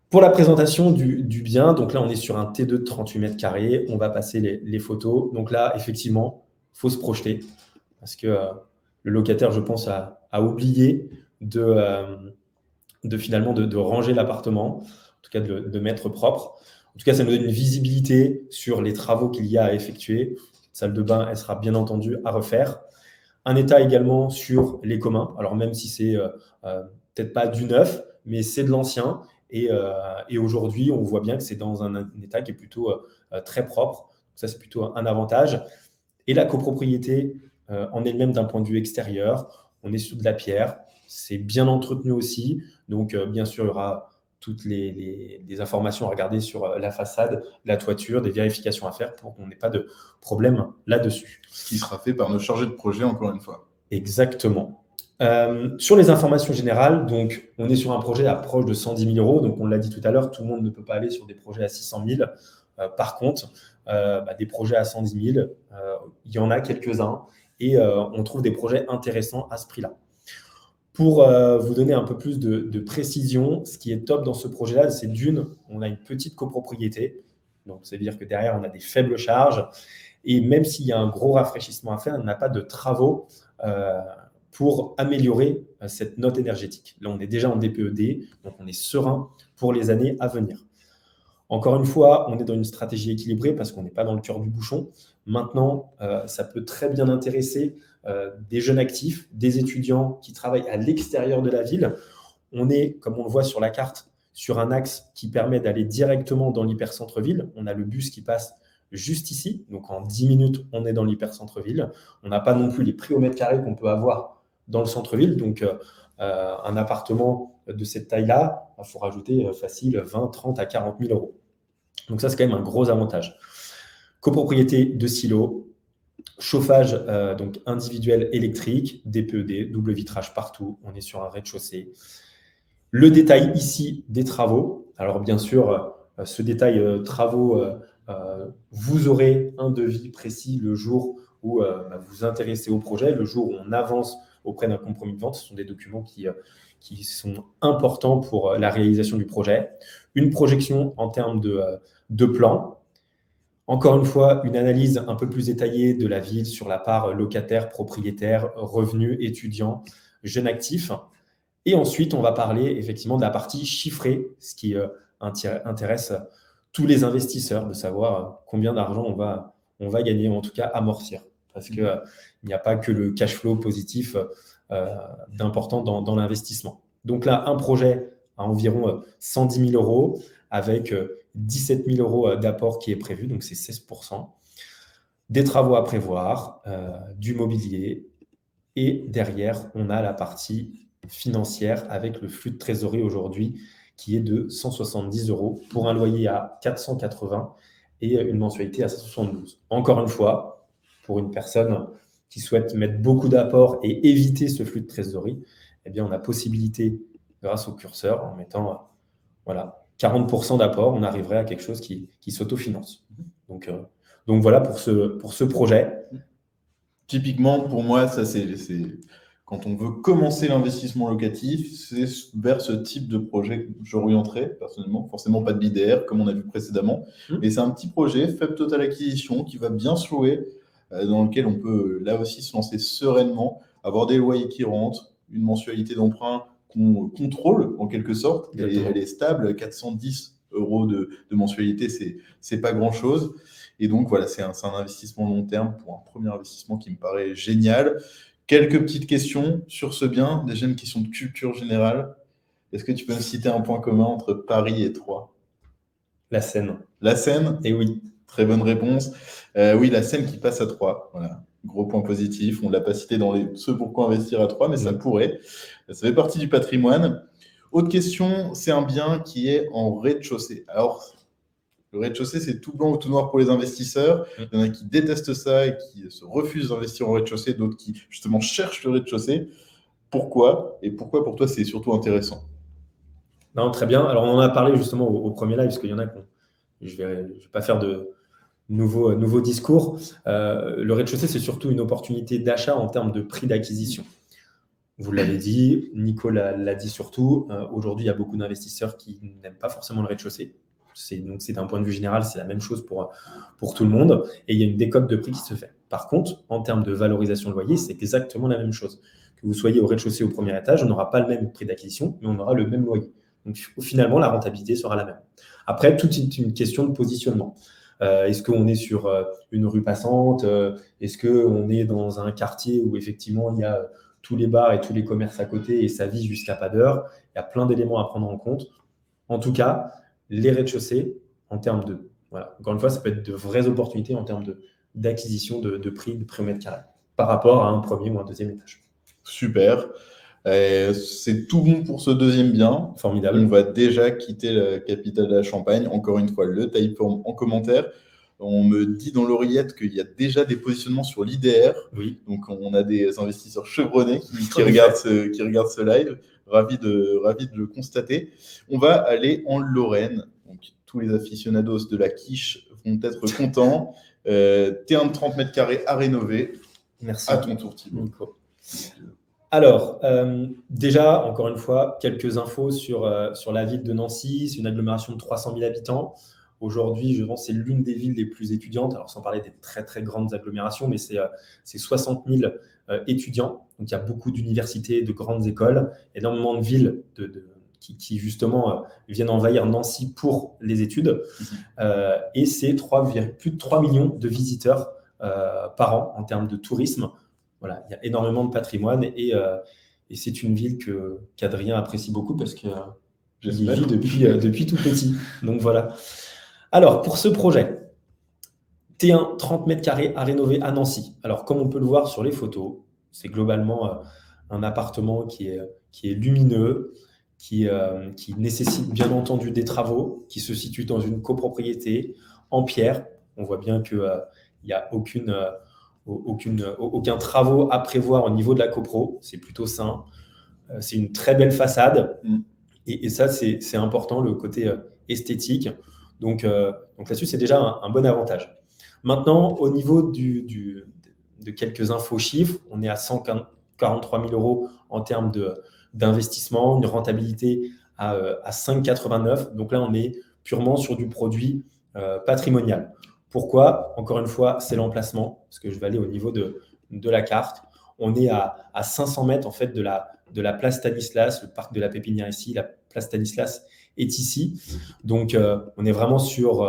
pour la présentation du bien, donc là, on est sur un T2 de 38 mètres carrés. On va passer les photos. Donc là, effectivement, il faut se projeter parce que le locataire, je pense, a oublié finalement de ranger l'appartement, en tout cas de mettre propre. En tout cas, ça nous donne une visibilité sur les travaux qu'il y a à effectuer. Cette salle de bain, elle sera bien entendu à refaire. Un état également sur les communs. Alors même si c'est peut-être pas du neuf, mais c'est de l'ancien. Et aujourd'hui, on voit bien que c'est dans un état qui est plutôt très propre. Ça, c'est plutôt un avantage. Et la copropriété en elle-même, d'un point de vue extérieur, on est sur de la pierre. C'est bien entretenu aussi. Donc, bien sûr, il y aura toutes les informations à regarder sur la façade, la toiture, des vérifications à faire pour qu'on n'ait pas de problème là-dessus. Ce qui sera fait par nos chargés de projet, encore une fois. Exactement. Sur les informations générales, donc, on est sur un projet à proche de 110 000 euros. Donc, on l'a dit tout à l'heure, tout le monde ne peut pas aller sur des projets à 600 000. Par contre, des projets à 110 000, il y en a quelques-uns et on trouve des projets intéressants à ce prix-là. Pour vous donner un peu plus de précision, ce qui est top dans ce projet-là, c'est on a une petite copropriété. Donc, c'est-à-dire que derrière, on a des faibles charges. Et même s'il y a un gros rafraîchissement à faire, on n'a pas de travaux pour améliorer cette note énergétique. Là, on est déjà en DPED, donc on est serein pour les années à venir. Encore une fois, on est dans une stratégie équilibrée parce qu'on n'est pas dans le cœur du bouchon. Maintenant, ça peut très bien intéresser des jeunes actifs, des étudiants qui travaillent à l'extérieur de la ville. On est, comme on le voit sur la carte, sur un axe qui permet d'aller directement dans l'hypercentre-ville. On a le bus qui passe juste ici. Donc, en 10 minutes, on est dans l'hypercentre-ville. On n'a pas non plus les prix au mètre carré qu'on peut avoir dans le centre-ville. Donc, un appartement de cette taille-là, il faut rajouter facile 20, 30 à 40 000 euros. Donc, ça, c'est quand même un gros avantage. Copropriété de silos, chauffage donc individuel électrique, DPED, double vitrage partout. On est sur un rez-de-chaussée. Le détail ici des travaux. Alors, bien sûr, ce détail travaux, vous aurez un devis précis le jour où vous vous intéressez au projet, le jour où on avance auprès d'un compromis de vente. Ce sont des documents qui sont importants pour la réalisation du projet. Une projection en termes de plan. Encore une fois, une analyse un peu plus détaillée de la ville sur la part locataire, propriétaire, revenus, étudiants, jeunes actifs. Et ensuite, on va parler effectivement de la partie chiffrée, ce qui intéresse tous les investisseurs, de savoir combien d'argent on va gagner, ou en tout cas amortir. Parce qu'il n'y a pas que le cash flow positif d'important dans l'investissement. Donc là, un projet à environ 110 000 euros avec 17 000 euros d'apport qui est prévu, donc c'est 16%. Des travaux à prévoir, du mobilier. Et derrière, on a la partie financière avec le flux de trésorerie aujourd'hui qui est de 170 euros pour un loyer à 480 et une mensualité à 172. Encore une fois, pour une personne qui souhaite mettre beaucoup d'apports et éviter ce flux de trésorerie, eh bien, on a possibilité, grâce au curseur, en mettant 40% d'apport, on arriverait à quelque chose qui s'autofinance. Donc voilà pour ce projet. Typiquement, pour moi, ça c'est quand on veut commencer l'investissement locatif, c'est vers ce type de projet que j'orienterais personnellement. Forcément pas de BDR comme on a vu précédemment, mais c'est un petit projet faible total acquisition qui va bien se louer, dans lequel on peut là aussi se lancer sereinement, avoir des loyers qui rentrent, une mensualité d'emprunt qu'on contrôle en quelque sorte. Elle est stable, 410 € de mensualité, c'est pas grand-chose. Et donc voilà, c'est un investissement long terme pour un premier investissement qui me paraît génial. Quelques petites questions sur ce bien, déjà une question de culture générale. Est-ce que tu peux me citer un point commun entre Paris et Troyes? La Seine. La Seine? Et oui. Très bonne réponse. Oui, la Seine qui passe à Troyes. Voilà. Gros point positif. On ne l'a pas cité dans ce pourquoi investir à Troyes, mais ça pourrait. Ça fait partie du patrimoine. Autre question, c'est un bien qui est en rez-de-chaussée. Alors, le rez-de-chaussée, c'est tout blanc ou tout noir pour les investisseurs. Il y en a qui détestent ça et qui se refusent d'investir en rez-de-chaussée, d'autres qui, justement, cherchent le rez-de-chaussée. Pourquoi? Et pourquoi, pour toi, c'est surtout intéressant? Non, très bien. Alors, on en a parlé justement au premier live, parce qu'il y en a je ne vais pas faire de nouveau discours. Le rez-de-chaussée, c'est surtout une opportunité d'achat en termes de prix d'acquisition. Vous l'avez dit, Nicolas l'a dit surtout. Aujourd'hui, il y a beaucoup d'investisseurs qui n'aiment pas forcément le rez-de-chaussée. Donc, c'est d'un point de vue général, c'est la même chose pour tout le monde. Et il y a une décote de prix qui se fait. Par contre, en termes de valorisation de loyer, c'est exactement la même chose. Que vous soyez au rez-de-chaussée ou au premier étage, on n'aura pas le même prix d'acquisition, mais on aura le même loyer. Donc, finalement, la rentabilité sera la même. Après, tout est une question de positionnement. Est-ce qu'on est sur une rue passante? Est-ce qu'on est dans un quartier où effectivement il y a tous les bars et tous les commerces à côté et ça vit jusqu'à pas d'heure? Il y a plein d'éléments à prendre en compte. En tout cas, les rez-de-chaussée, en termes de, encore une fois, ça peut être de vraies opportunités en termes d'acquisition de prix au mètre carré par rapport à un premier ou un deuxième étage. Super. C'est tout bon pour ce deuxième bien. Formidable. On va déjà quitter la capitale de la Champagne. Encore une fois, le Typeform en commentaire. On me dit dans l'oreillette qu'il y a déjà des positionnements sur l'IDR. Oui. Donc, on a des investisseurs chevronnés qui regardent ce live. Ravi de le constater. On va aller en Lorraine. Donc, tous les aficionados de la quiche vont être contents. Terrain de 30 mètres carrés à rénover. Merci. À ton tour, Thibaut. Nico. Alors, déjà, encore une fois, quelques infos sur la ville de Nancy. C'est une agglomération de 300 000 habitants. Aujourd'hui, je pense que c'est l'une des villes les plus étudiantes. Alors, sans parler des très, très grandes agglomérations, mais c'est 60 000 étudiants. Donc, il y a beaucoup d'universités, de grandes écoles, énormément de villes qui justement, viennent envahir Nancy pour les études. Et c'est plus de 3 millions de visiteurs par an en termes de tourisme. Voilà, il y a énormément de patrimoine et c'est une ville qu'Adrien apprécie beaucoup parce qu'il y vit depuis tout petit. Donc voilà. Alors, pour ce projet, T1, 30 mètres carrés à rénover à Nancy. Alors, comme on peut le voir sur les photos, c'est globalement un appartement qui est lumineux, qui nécessite bien entendu des travaux, qui se situe dans une copropriété en pierre. On voit bien qu'il n'y a aucun travaux à prévoir au niveau de la copro. C'est plutôt sain. C'est une très belle façade. Et ça, c'est important, le côté esthétique. Donc là-dessus, c'est déjà un bon avantage. Maintenant, au niveau de quelques infos chiffres, on est à 143 000 € en termes d'investissement, une rentabilité à 5,89. Donc là, on est purement sur du produit patrimonial. Pourquoi? Encore une fois, c'est l'emplacement, parce que je vais aller au niveau de la carte. On est à 500 mètres en fait, de la place Stanislas, le parc de la Pépinière ici, la place Stanislas est ici. Donc, on est vraiment sur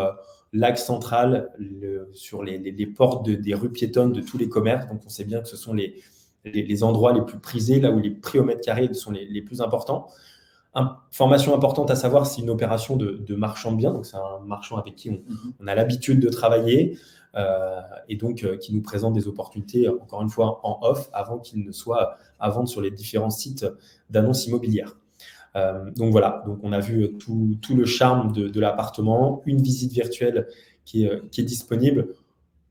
l'axe central, sur les portes des rues piétonnes de tous les commerces. Donc, on sait bien que ce sont les endroits les plus prisés, là où les prix au mètre carré sont les plus importants. Information importante à savoir, c'est une opération de marchand de biens. Donc, c'est un marchand avec qui on a l'habitude de travailler et donc qui nous présente des opportunités, encore une fois, en off, avant qu'il ne soit à vendre sur les différents sites d'annonces immobilières. Donc voilà, donc on a vu tout le charme de l'appartement, une visite virtuelle qui est disponible.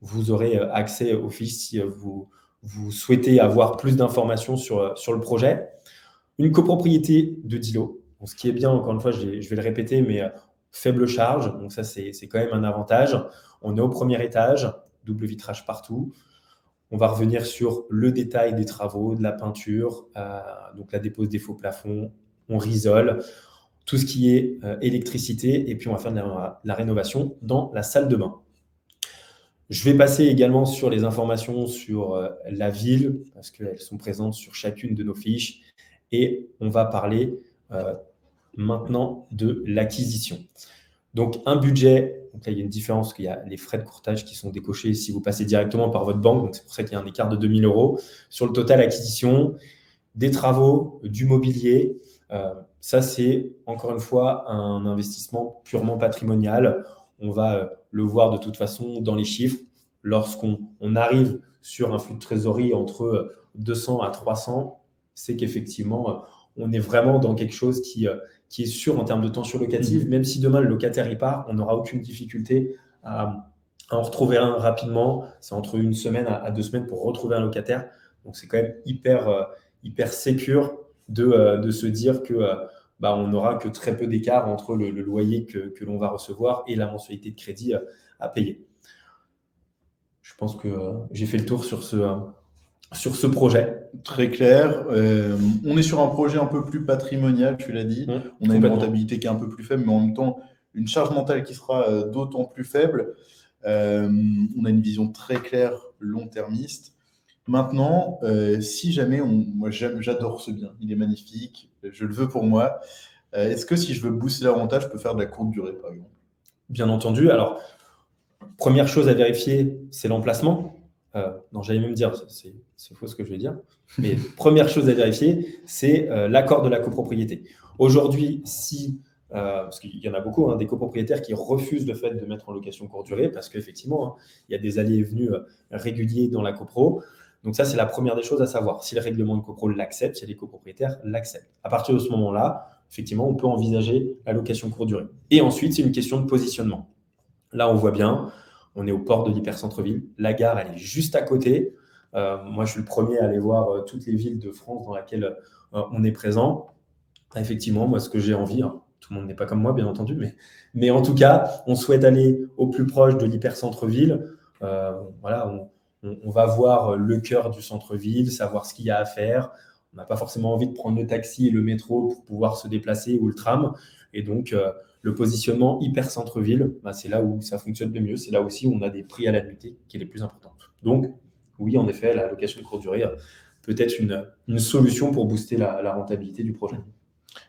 Vous aurez accès aux fiches si vous souhaitez avoir plus d'informations sur le projet. Une copropriété de 10 lots. Donc, ce qui est bien, encore une fois, je vais le répéter, mais faible charge. Donc ça, c'est quand même un avantage. On est au premier étage, double vitrage partout. On va revenir sur le détail des travaux, de la peinture, donc la dépose des faux plafonds, on risole, tout ce qui est électricité, et puis on va faire de la rénovation dans la salle de bain. Je vais passer également sur les informations sur la ville, parce qu'elles sont présentes sur chacune de nos fiches, et on va parler maintenant de l'acquisition. Donc, un budget, donc là, il y a une différence, qu'il y a les frais de courtage qui sont décochés si vous passez directement par votre banque. Donc, c'est pour ça qu'il y a un écart de 2 000 €. Sur le total acquisition, des travaux, du mobilier, ça, c'est encore une fois un investissement purement patrimonial. On va le voir de toute façon dans les chiffres. Lorsqu'on arrive sur un flux de trésorerie entre 200 à 300, c'est qu'effectivement, on est vraiment dans quelque chose qui est sûr en termes de tension locative. Même si demain le locataire y part, on n'aura aucune difficulté à en retrouver un rapidement. C'est entre une semaine à 2 semaines pour retrouver un locataire. Donc, c'est quand même hyper sécure de se dire que on n'aura que très peu d'écart entre le loyer que l'on va recevoir et la mensualité de crédit à payer. Je pense que j'ai fait le tour sur ce projet. Très clair. On est sur un projet un peu plus patrimonial, tu l'as dit. On a une rentabilité qui est un peu plus faible, mais en même temps, une charge mentale qui sera d'autant plus faible. On a une vision très claire, long-termiste. Maintenant, si jamais, moi j'adore ce bien, il est magnifique, je le veux pour moi. Est-ce que si je veux booster l'avantage, je peux faire de la courte durée, par exemple? Bien entendu. Alors, première chose à vérifier, c'est l'emplacement. Non, j'allais même dire, c'est faux ce que je vais dire. Mais première chose à vérifier, c'est l'accord de la copropriété. Aujourd'hui, parce qu'il y en a beaucoup, des copropriétaires qui refusent le fait de mettre en location courte durée parce qu'effectivement, il y a des allées et venues réguliers dans la copro. Donc ça, c'est la première des choses à savoir. Si le règlement de copro l'accepte, si les copropriétaires l'acceptent. À partir de ce moment-là, effectivement, on peut envisager la location courte durée. Et ensuite, c'est une question de positionnement. Là, on voit bien, on est au port de l'hypercentre-ville. La gare, elle est juste à côté. Moi, je suis le premier à aller voir toutes les villes de France dans lesquelles on est présent. Effectivement, moi, ce que j'ai envie, tout le monde n'est pas comme moi, bien entendu, mais en tout cas, on souhaite aller au plus proche de l'hypercentre-ville. Voilà, on va voir le cœur du centre-ville, savoir ce qu'il y a à faire. On n'a pas forcément envie de prendre le taxi et le métro pour pouvoir se déplacer ou le tram. Et donc, le positionnement hyper centre-ville, c'est là où ça fonctionne le mieux. C'est là aussi où on a des prix à la nuitée qui est les plus importantes. Donc, oui, en effet, la location de courte durée peut être une solution pour booster la rentabilité du projet.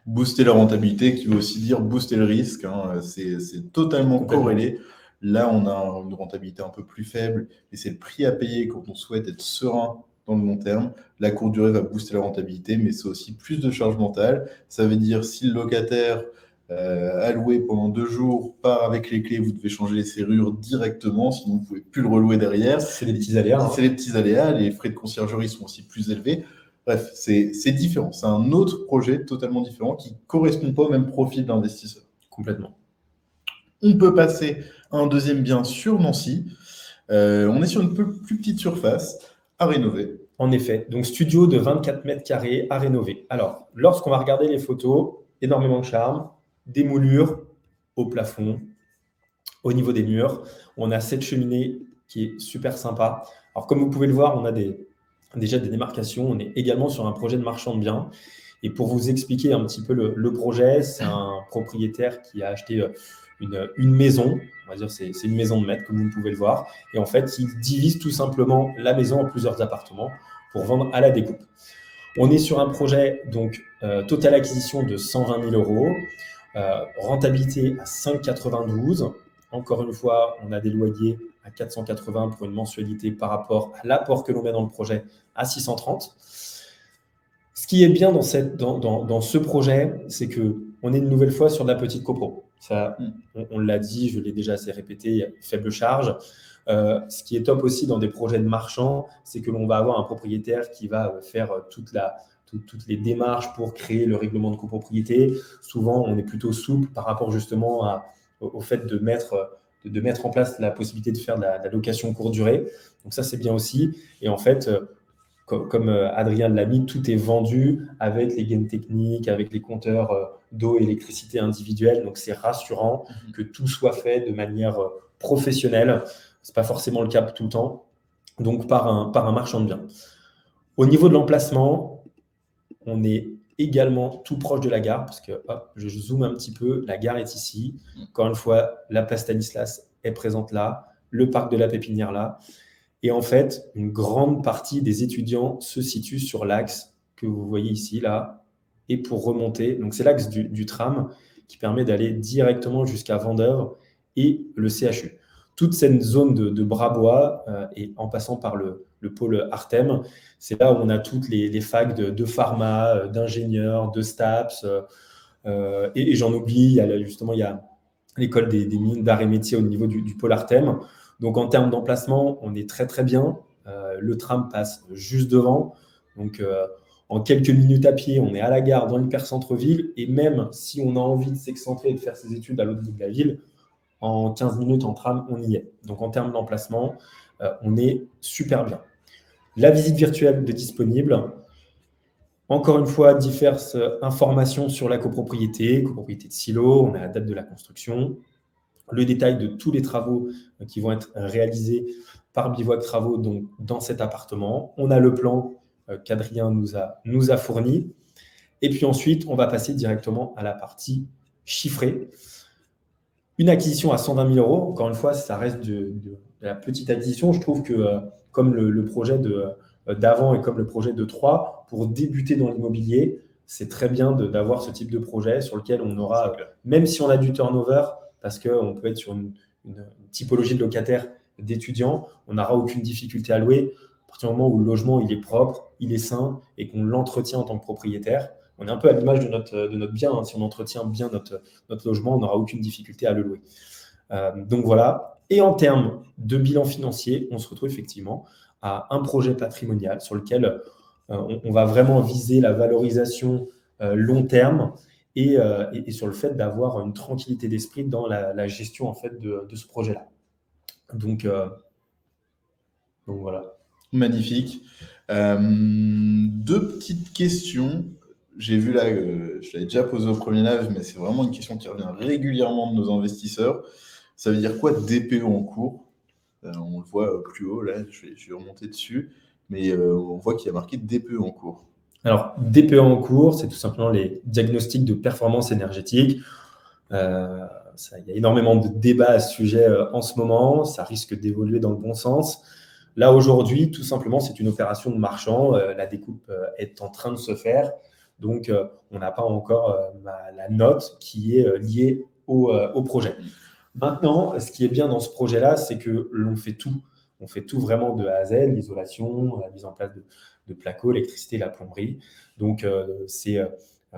Booster la rentabilité, qui veut aussi dire booster le risque. C'est totalement corrélé. Là, on a une rentabilité un peu plus faible et c'est le prix à payer quand on souhaite être serein dans le long terme. La courte durée va booster la rentabilité, mais c'est aussi plus de charge mentale. Ça veut dire si le locataire a loué pendant 2 jours, part avec les clés, vous devez changer les serrures directement, sinon vous ne pouvez plus le relouer derrière. C'est les petits aléas. C'est les petits aléas. Les frais de conciergerie sont aussi plus élevés. Bref, c'est différent. C'est un autre projet totalement différent qui ne correspond pas au même profil d'investisseur. Complètement. On peut passer à un deuxième bien sur Nancy. On est sur une plus petite surface à rénover. En effet, donc studio de 24 mètres carrés à rénover. Alors, lorsqu'on va regarder les photos, énormément de charme, des moulures au plafond, au niveau des murs. On a cette cheminée qui est super sympa. Alors, comme vous pouvez le voir, on a déjà des démarcations. On est également sur un projet de marchand de biens. Et pour vous expliquer un petit peu le projet, c'est un propriétaire qui a acheté une maison. On va dire c'est une maison de maître, comme vous pouvez le voir. Et en fait, il divise tout simplement la maison en plusieurs appartements pour vendre à la découpe. On est sur un projet, donc, totale acquisition de 120 000 €, rentabilité à 5,92. Encore une fois, on a des loyers à 480 pour une mensualité par rapport à l'apport que l'on met dans le projet à 630. Ce qui est bien dans ce projet, c'est qu'on est une nouvelle fois sur de la petite copro. Ça, on l'a dit, je l'ai déjà assez répété, faible charge. Ce qui est top aussi dans des projets de marchands, c'est que l'on va avoir un propriétaire qui va faire toute toutes les démarches pour créer le règlement de copropriété. Souvent, on est plutôt souple par rapport justement au fait de mettre en place la possibilité de faire de la location courte durée. Donc ça, c'est bien aussi. Et en fait, comme Adrien l'a mis, tout est vendu avec les gaines techniques, avec les compteurs d'eau et électricité individuels. Donc, c'est rassurant que tout soit fait de manière professionnelle. Ce n'est pas forcément le cas tout le temps. Donc, par un marchand de biens. Au niveau de l'emplacement, on est également tout proche de la gare parce que, hop, je zoome un petit peu, la gare est ici. Encore une fois, la place Stanislas est présente là, le parc de la Pépinière là. Et en fait, une grande partie des étudiants se situe sur l'axe que vous voyez ici, là, et pour remonter. Donc, c'est l'axe du tram qui permet d'aller directement jusqu'à Vendeuvre et le CHU. Toute cette zone de Brabois, et en passant par le pôle Artem, c'est là où on a toutes les facs de pharma, d'ingénieurs, de STAPS, et j'en oublie, il y a l'école des mines d'art et métiers au niveau du pôle Artem. Donc, en termes d'emplacement, on est très, très bien. Le tram passe juste devant. Donc, en quelques minutes à pied, on est à la gare dans l'hypercentre-ville. Et même si on a envie de s'excentrer et de faire ses études à l'autre bout de la ville, en 15 minutes en tram, on y est. Donc, en termes d'emplacement, on est super bien. La visite virtuelle de disponible. Encore une fois, diverses informations sur la copropriété de silo. On a la date de la construction, le détail de tous les travaux qui vont être réalisés par Bivouac Travaux donc, dans cet appartement. On a le plan qu'Adrien nous a fourni. Et puis ensuite, on va passer directement à la partie chiffrée. Une acquisition à 120 000 euros, encore une fois, ça reste de la petite acquisition. Je trouve que comme le projet d'avant et comme le projet de 3, pour débuter dans l'immobilier, c'est très bien d'avoir ce type de projet sur lequel on aura, même si on a du turnover, parce qu'on peut être sur une typologie de locataire d'étudiants, on n'aura aucune difficulté à louer. À partir du moment où le logement il est propre, il est sain et qu'on l'entretient en tant que propriétaire, on est un peu à l'image de notre bien. Hein. Si on entretient bien notre logement, on n'aura aucune difficulté à le louer. Donc voilà. Et en termes de bilan financier, on se retrouve effectivement à un projet patrimonial sur lequel on va vraiment viser la valorisation long terme et sur le fait d'avoir une tranquillité d'esprit dans la gestion en fait, de ce projet-là. Donc voilà. Magnifique. Deux petites questions. J'ai vu là, je l'avais déjà posé au premier live, mais c'est vraiment une question qui revient régulièrement de nos investisseurs. Ça veut dire quoi DPE en cours? On le voit plus haut, là, je vais remonter dessus, mais on voit qu'il y a marqué DPE en cours. Alors, DPE en cours, c'est tout simplement les diagnostics de performance énergétique. Il y a énormément de débats à ce sujet en ce moment. Ça risque d'évoluer dans le bon sens. Là, aujourd'hui, tout simplement, c'est une opération de marchand. La découpe est en train de se faire. Donc, on n'a pas encore la note qui est liée au projet. Maintenant, ce qui est bien dans ce projet-là, c'est que l'on fait tout. On fait tout vraiment de A à Z, l'isolation, la mise en place de placo, l'électricité, la plomberie. Donc,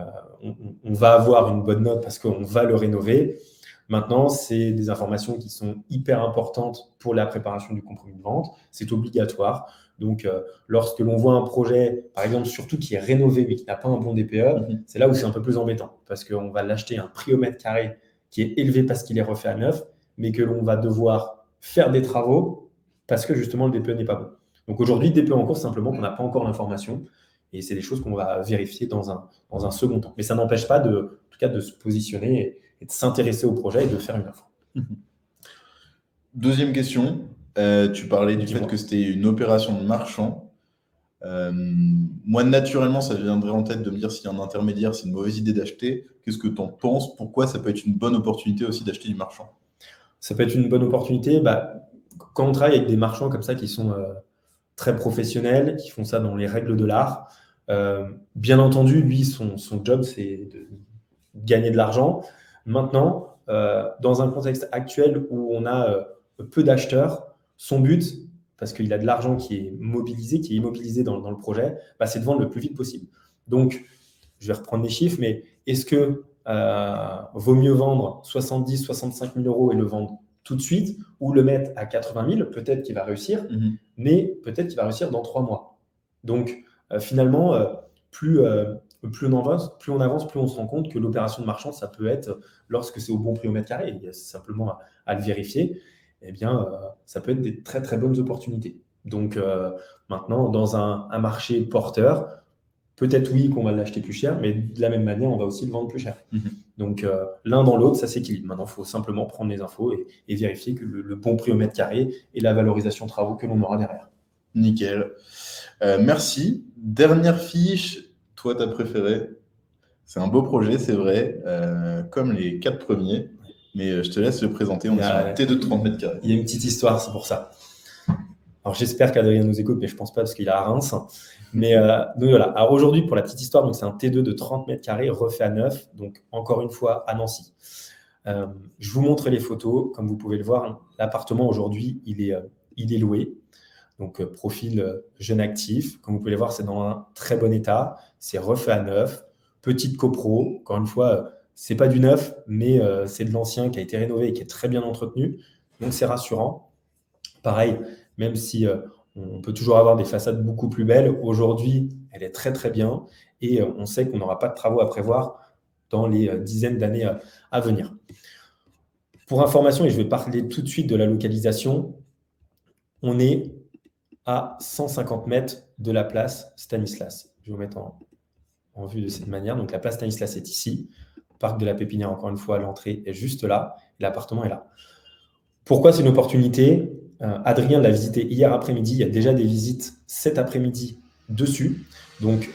on va avoir une bonne note parce qu'on va le rénover. Maintenant, c'est des informations qui sont hyper importantes pour la préparation du compromis de vente. C'est obligatoire. Donc, lorsque l'on voit un projet, par exemple, surtout qui est rénové mais qui n'a pas un bon DPE, c'est là où c'est un peu plus embêtant parce qu'on va l'acheter à un prix au mètre carré qui est élevé parce qu'il est refait à neuf, mais que l'on va devoir faire des travaux parce que justement le DPE n'est pas bon. Donc aujourd'hui, DPE en cours, simplement qu'on n'a pas encore l'information et c'est des choses qu'on va vérifier dans un second temps. Mais ça n'empêche pas en tout cas de se positionner et de s'intéresser au projet et de faire une offre. Deuxième question, tu parlais du fait que c'était une opération de marchand. Moi, naturellement, ça viendrait en tête de me dire s'il y a un intermédiaire, c'est une mauvaise idée d'acheter. Qu'est-ce que tu en penses? Pourquoi ça peut être une bonne opportunité aussi d'acheter du marchand? Ça peut être une bonne opportunité. Quand on travaille avec des marchands comme ça qui sont très professionnels, qui font ça dans les règles de l'art, bien entendu, lui, son job, c'est de gagner de l'argent. Maintenant, dans un contexte actuel où on a peu d'acheteurs, son but, parce qu'il a de l'argent qui est immobilisé dans le projet, c'est de vendre le plus vite possible. Donc, je vais reprendre les chiffres, mais est-ce que vaut mieux vendre 70 000, 65 000 euros et le vendre tout de suite ou le mettre à 80 000? Peut-être qu'il va réussir, mais peut-être qu'il va réussir dans 3 mois. Donc, finalement, plus on avance, plus on se rend compte que l'opération de marchand, ça peut être, lorsque c'est au bon prix au mètre carré, il y a simplement à le vérifier, eh bien, ça peut être des très très bonnes opportunités. Donc maintenant, dans un marché porteur, peut-être oui qu'on va l'acheter plus cher, mais de la même manière, on va aussi le vendre plus cher. Donc l'un dans l'autre, ça s'équilibre. Maintenant, il faut simplement prendre les infos et vérifier que le bon prix au mètre carré et la valorisation de travaux que l'on aura derrière. Nickel. Merci. Dernière fiche, toi, ta préférée. C'est un beau projet, c'est vrai, comme les 4 premiers. Mais je te laisse le présenter. On est sur un T2 de 30 mètres carrés. Il y a une petite histoire, c'est pour ça. Alors j'espère qu'Adrien nous écoute, mais je ne pense pas parce qu'il est à Reims. Mais donc voilà. Alors aujourd'hui, pour la petite histoire, donc c'est un T2 de 30 mètres carrés refait à neuf, donc encore une fois à Nancy. Je vous montre les photos. Comme vous pouvez le voir, l'appartement aujourd'hui, il est loué. Donc profil jeune actif. Comme vous pouvez le voir, c'est dans un très bon état. C'est refait à neuf. Petite copro. Encore une fois, c'est pas du neuf, mais c'est de l'ancien qui a été rénové et qui est très bien entretenu. Donc c'est rassurant. Pareil, même si on peut toujours avoir des façades beaucoup plus belles, aujourd'hui, elle est très très bien et on sait qu'on n'aura pas de travaux à prévoir dans les dizaines d'années à venir. Pour information, et je vais parler tout de suite de la localisation, on est à 150 mètres de la place Stanislas. Je vais vous mettre en vue de cette manière. Donc la place Stanislas est ici. Parc de la Pépinière, encore une fois, l'entrée est juste là. L'appartement est là. Pourquoi c'est une opportunité ? Adrien l'a visité hier après-midi. Il y a déjà des visites cet après-midi dessus. Donc,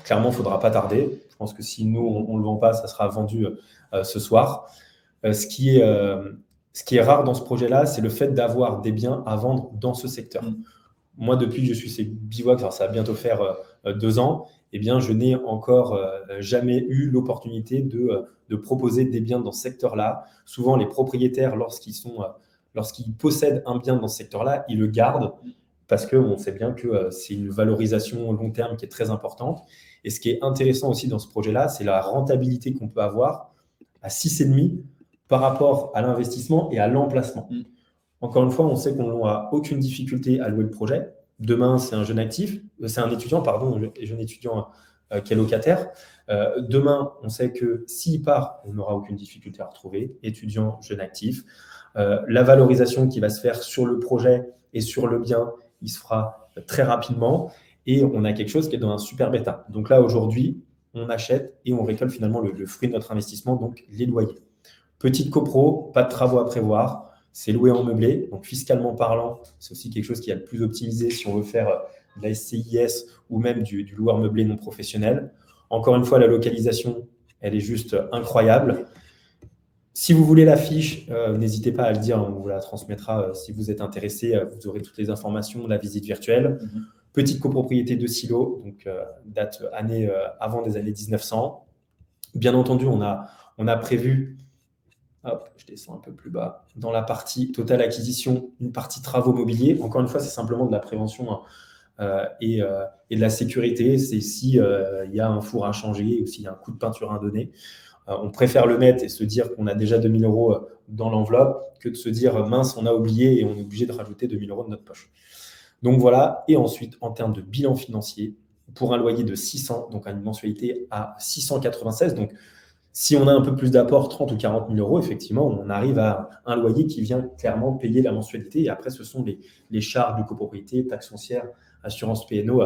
clairement, il ne faudra pas tarder. Je pense que si nous, on ne le vend pas, ça sera vendu ce soir. Ce qui est rare dans ce projet-là, c'est le fait d'avoir des biens à vendre dans ce secteur. Moi, depuis que je suis chez Bivouac, ça va bientôt faire 2 ans, eh bien, je n'ai encore jamais eu l'opportunité de proposer des biens dans ce secteur-là. Souvent, les propriétaires, lorsqu'ils possèdent un bien dans ce secteur-là, ils le gardent parce qu'on sait bien que c'est une valorisation long terme qui est très importante. Et ce qui est intéressant aussi dans ce projet-là, c'est la rentabilité qu'on peut avoir à 6,5 par rapport à l'investissement et à l'emplacement. Encore une fois, on sait qu'on n'aura aucune difficulté à louer le projet. Demain, c'est un jeune étudiant qui est locataire. Demain, on sait que s'il part, on n'aura aucune difficulté à retrouver. Étudiant, jeune actif. La valorisation qui va se faire sur le projet et sur le bien, il se fera très rapidement. Et on a quelque chose qui est dans un super état. Donc là, aujourd'hui, on achète et on récolte finalement le fruit de notre investissement, donc les loyers. Petite copro, pas de travaux à prévoir. C'est loué en meublé, donc fiscalement parlant, c'est aussi quelque chose qui est le plus optimisé si on veut faire de la SCIS ou même du loueur meublé non professionnel. Encore une fois, la localisation, elle est juste incroyable. Si vous voulez la fiche, n'hésitez pas à le dire, on vous la transmettra si vous êtes intéressé. Vous aurez toutes les informations, la visite virtuelle. Petite copropriété de Silo, donc date année avant des années 1900. Bien entendu, on a prévu. Hop, je descends un peu plus bas. Dans la partie totale acquisition, une partie travaux mobiliers. Encore une fois, c'est simplement de la prévention et de la sécurité. C'est s'il y a un four à changer ou s'il y a un coup de peinture à donner. On préfère le mettre et se dire qu'on a déjà 2 000 € dans l'enveloppe que de se dire mince, on a oublié et on est obligé de rajouter 2 000 € de notre poche. Donc voilà. Et ensuite, en termes de bilan financier, pour un loyer de 600, donc une mensualité à 696, donc si on a un peu plus d'apport, 30 ou 40 000 €, effectivement, on arrive à un loyer qui vient clairement payer la mensualité. Et après, ce sont les charges de copropriété, taxes foncières, assurance PNO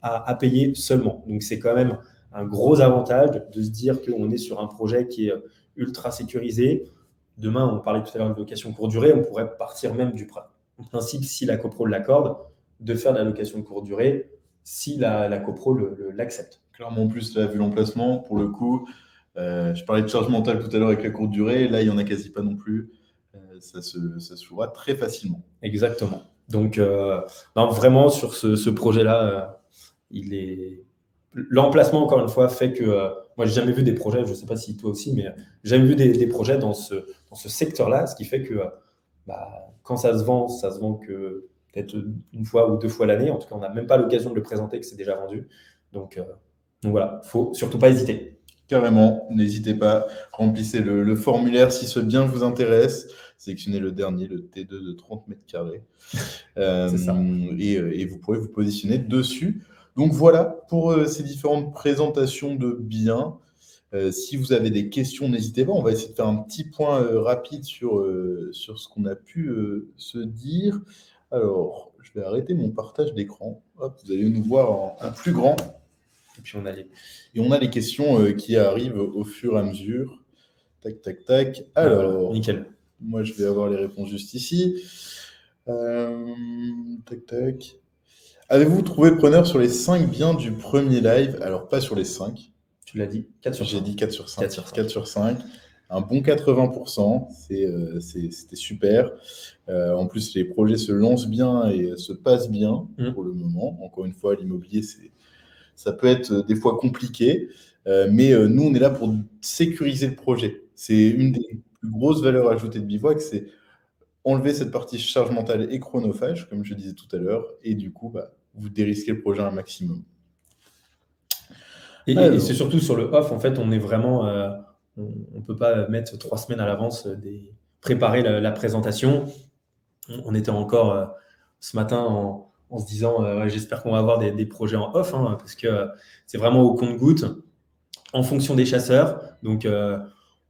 à payer seulement. Donc, c'est quand même un gros avantage de se dire qu'on est sur un projet qui est ultra sécurisé. Demain, on parlait tout à l'heure de location courte durée, on pourrait partir même du principe, si la copro l'accorde, de faire de la location de courte durée, si la copro l'accepte. Clairement, en plus, là, vu l'emplacement, pour le coup, je parlais de charge mentale tout à l'heure avec la courte durée. Là, il n'y en a quasi pas non plus. Ça se jouera très facilement. Exactement. Donc, vraiment, sur ce projet-là, l'emplacement, encore une fois, fait que moi, j'ai jamais vu des projets, je ne sais pas si toi aussi, mais j'ai jamais vu des projets dans ce secteur-là, ce qui fait que quand ça se vend que peut-être une fois ou 2 fois l'année. En tout cas, on n'a même pas l'occasion de le présenter, que c'est déjà vendu. Donc voilà, il ne faut surtout pas hésiter. Carrément, n'hésitez pas, remplissez le formulaire si ce bien vous intéresse. Sélectionnez le dernier, le T2 de 30 mètres carrés. C'est ça. Et vous pourrez vous positionner dessus. Donc voilà pour ces différentes présentations de biens. Si vous avez des questions, n'hésitez pas. On va essayer de faire un petit point rapide sur ce qu'on a pu se dire. Alors, je vais arrêter mon partage d'écran. Hop, vous allez nous voir en plus grand. Et puis on a les questions qui arrivent au fur et à mesure. Tac, tac, tac. Alors, voilà, nickel. Moi, je vais avoir les réponses juste ici. Tac, tac. Avez-vous trouvé preneur sur les 5 biens du premier live? Alors, pas sur les 5. Tu l'as dit, 4 sur 5. J'ai dit 4 sur 5. 4 sur 5. Un bon 80%. C'était super. En plus, les projets se lancent bien et se passent bien pour le moment. Encore une fois, l'immobilier, ça peut être des fois compliqué. Mais nous, on est là pour sécuriser le projet. C'est une des plus grosses valeurs ajoutées de Bivouac, c'est enlever cette partie charge mentale et chronophage, comme je disais tout à l'heure, et du coup, vous dérisquez le projet un maximum. Et c'est surtout sur le off, en fait, on est vraiment, on ne peut pas mettre 3 semaines à l'avance préparer la présentation. On était encore ce matin en se disant, j'espère qu'on va avoir des projets en off, hein, parce que c'est vraiment au compte-goutte, en fonction des chasseurs. Donc,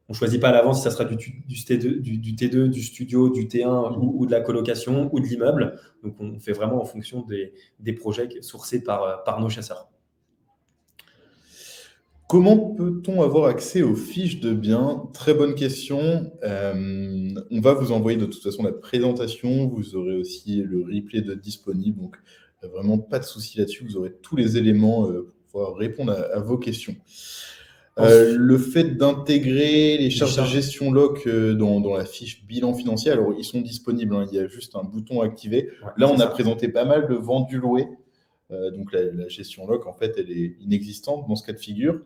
on ne choisit pas à l'avance si ça sera du T2, du studio, du T1 ou de la colocation ou de l'immeuble. Donc, on fait vraiment en fonction des projets sourcés par nos chasseurs. Comment peut-on avoir accès aux fiches de biens? Très bonne question. On va vous envoyer de toute façon la présentation. Vous aurez aussi le replay de disponible. Donc, vraiment pas de souci là-dessus. Vous aurez tous les éléments pour pouvoir répondre à vos questions. Le fait d'intégrer les charges de gestion loc dans la fiche bilan financier, alors ils sont disponibles, hein, il y a juste un bouton activé. Là, on a présenté pas mal de vendu loué. Donc la gestion loc, en fait, elle est inexistante dans ce cas de figure.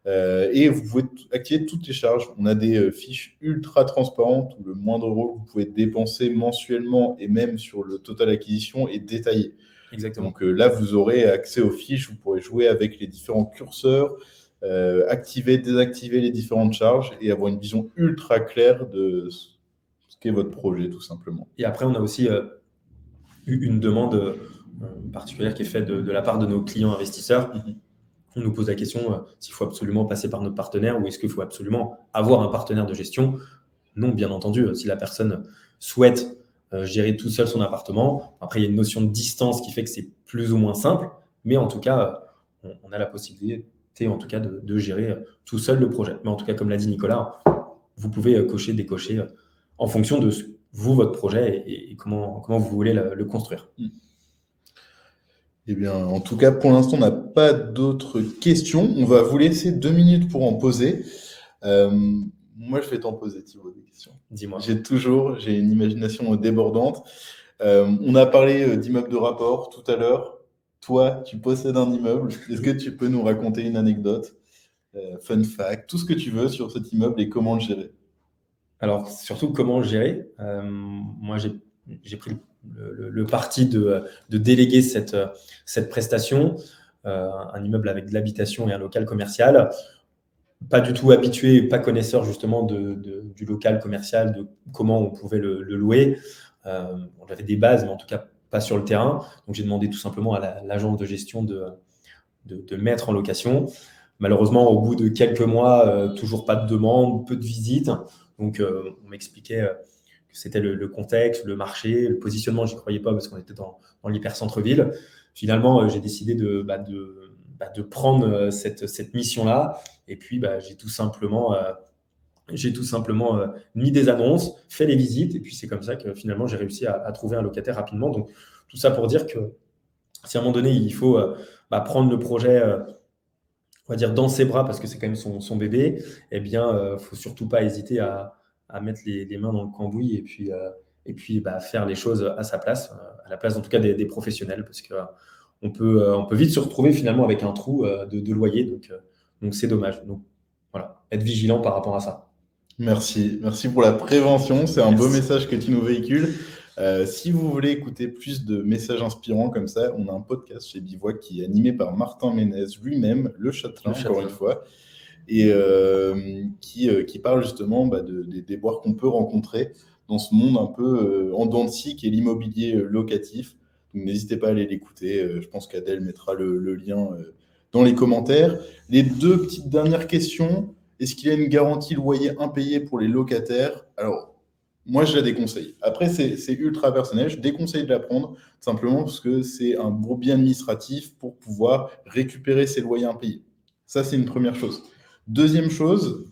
Et vous pouvez activer toutes les charges. On a des fiches ultra transparentes où le moindre euro que vous pouvez dépenser mensuellement et même sur le total acquisition est détaillé. Exactement. Donc là, vous aurez accès aux fiches, vous pourrez jouer avec les différents curseurs, activer, désactiver les différentes charges et avoir une vision ultra claire de ce qu'est votre projet, tout simplement. Et après, on a aussi une demande particulière qui est faite de la part de nos clients investisseurs. On nous pose la question s'il faut absolument passer par notre partenaire ou est-ce qu'il faut absolument avoir un partenaire de gestion. Non, bien entendu, si la personne souhaite gérer tout seul son appartement, après il y a une notion de distance qui fait que c'est plus ou moins simple, mais en tout cas, on a la possibilité en tout cas de gérer tout seul le projet. Mais en tout cas, comme l'a dit Nicolas, vous pouvez cocher, décocher en fonction de vous, votre projet et comment vous voulez le construire. Eh bien, en tout cas, pour l'instant, on n'a pas d'autres questions. On va vous laisser 2 minutes pour en poser. Moi, je vais t'en poser, Thibaut, des questions. Dis-moi. J'ai une imagination débordante. On a parlé d'immeubles de rapport tout à l'heure. Toi, tu possèdes un immeuble. Est-ce que tu peux nous raconter une anecdote, fun fact, tout ce que tu veux sur cet immeuble et comment le gérer? Alors, surtout, comment le gérer? Moi, j'ai pris le parti de déléguer cette prestation, un immeuble avec de l'habitation et un local commercial. Pas du tout habitué, pas connaisseur justement du local commercial, de comment on pouvait le louer. On avait des bases, mais en tout cas pas sur le terrain. Donc j'ai demandé tout simplement à l'agence de gestion de mettre en location. Malheureusement, au bout de quelques mois, toujours pas de demande, peu de visites. Donc on m'expliquait que c'était le contexte, le marché, le positionnement. Je n'y croyais pas parce qu'on était dans l'hyper-centre-ville. Finalement, j'ai décidé de prendre cette mission-là. Et puis, j'ai tout simplement mis des annonces, fait les visites. Et puis, c'est comme ça que finalement, j'ai réussi à trouver un locataire rapidement. Donc, tout ça pour dire que si à un moment donné, il faut prendre le projet, on va dire, dans ses bras, parce que c'est quand même son bébé, eh bien, faut surtout pas hésiter à mettre les mains dans le cambouis et puis faire les choses à sa place, à la place en tout cas des professionnels, parce que on peut vite se retrouver finalement avec un trou de loyer, donc c'est dommage. Donc voilà, être vigilant par rapport à ça. Merci pour la prévention, c'est un beau message que tu nous véhicules. Si vous voulez écouter plus de messages inspirants comme ça, on a un podcast chez Bivouac qui est animé par Martin Ménez lui-même, le Châtelain, encore une fois, et qui parle justement des déboires qu'on peut rencontrer dans ce monde un peu en dents de scie qui est l'immobilier locatif. Donc, n'hésitez pas à aller l'écouter. Je pense qu'Adèle mettra le lien dans les commentaires. Les 2 petites dernières questions. Est-ce qu'il y a une garantie loyer impayé pour les locataires? Alors, moi, je la déconseille. Après, c'est ultra personnel. Je déconseille de la prendre simplement parce que c'est un gros bien administratif pour pouvoir récupérer ses loyers impayés. Ça, c'est une première chose. Deuxième chose,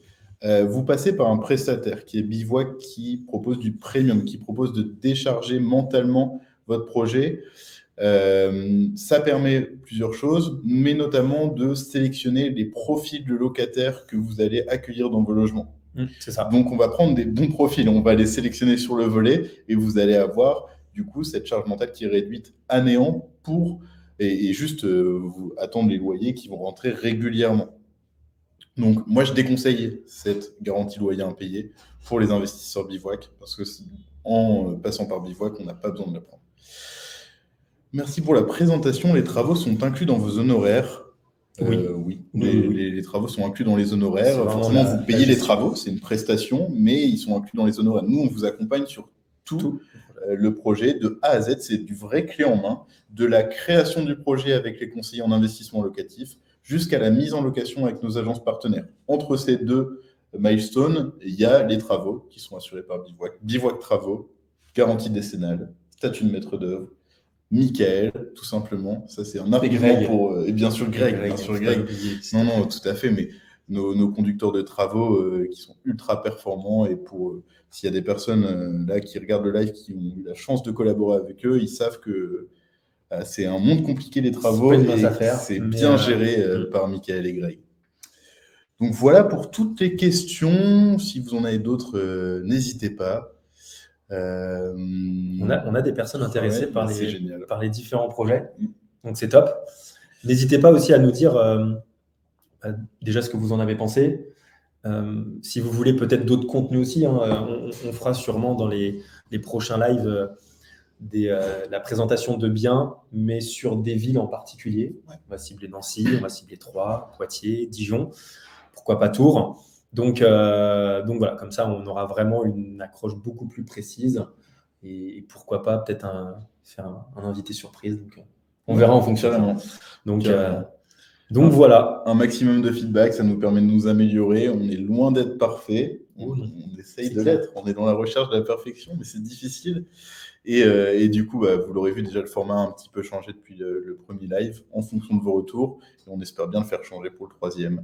vous passez par un prestataire qui est Bivouac, qui propose du premium, qui propose de décharger mentalement votre projet. Ça permet plusieurs choses, mais notamment de sélectionner les profils de locataires que vous allez accueillir dans vos logements. C'est ça. Donc, on va prendre des bons profils, on va les sélectionner sur le volet et vous allez avoir du coup cette charge mentale qui est réduite à néant et juste vous attendre les loyers qui vont rentrer régulièrement. Donc, moi, je déconseille cette garantie loyer impayé pour les investisseurs Bivouac parce que en passant par Bivouac, on n'a pas besoin de la prendre. Merci pour la présentation. Les travaux sont inclus dans vos honoraires. Oui. Les travaux sont inclus dans les honoraires. Forcément, vous payez les travaux, c'est une prestation, mais ils sont inclus dans les honoraires. Nous, on vous accompagne sur tout le projet de A à Z. C'est du vrai clé en main, de la création du projet avec les conseillers en investissement locatif jusqu'à la mise en location avec nos agences partenaires. Entre ces 2 milestones, il y a les travaux qui sont assurés par Bivouac. Bivouac Travaux, garantie décennale, statut de maître d'œuvre. Michael, tout simplement. Ça, c'est un argument pour... Et bien sûr, Greg. Non, tout à fait. Mais nos conducteurs de travaux qui sont ultra performants et s'il y a des personnes là qui regardent le live qui ont eu la chance de collaborer avec eux, ils savent que c'est un monde compliqué les travaux et c'est bien géré par Michael et Greg. Donc voilà pour toutes les questions. Si vous en avez d'autres, n'hésitez pas. On a des personnes intéressées par les différents projets, donc c'est top. N'hésitez pas aussi à nous dire déjà ce que vous en avez pensé. Si vous voulez peut-être d'autres contenus aussi, on fera sûrement dans les prochains lives la présentation de biens, mais sur des villes en particulier. On va cibler Nancy, on va cibler Troyes, Poitiers, Dijon, pourquoi pas Tours. Donc voilà, comme ça, on aura vraiment une accroche beaucoup plus précise et pourquoi pas peut-être faire un invité surprise. Donc, on verra en fonction. Donc voilà. Un maximum de feedback, ça nous permet de nous améliorer. On est loin d'être parfait. On essaye de l'être. On est dans la recherche de la perfection, mais c'est difficile. Et du coup, vous l'aurez vu déjà, le format a un petit peu changé depuis le premier live en fonction de vos retours. Et on espère bien le faire changer pour le 3e.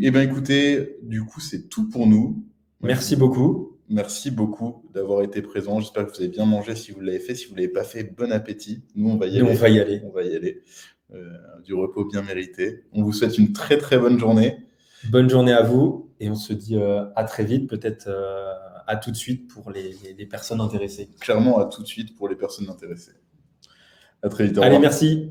Écoutez, du coup, c'est tout pour nous. Merci beaucoup. Merci beaucoup d'avoir été présent. J'espère que vous avez bien mangé si vous l'avez fait. Si vous ne l'avez pas fait, bon appétit. Nous, on va y aller. On va y aller. Du repos bien mérité. On vous souhaite une très, très bonne journée. Bonne journée à vous. Et on se dit à très vite, peut-être à tout de suite pour les personnes intéressées. Clairement, à tout de suite pour les personnes intéressées. À très vite. Allez, merci.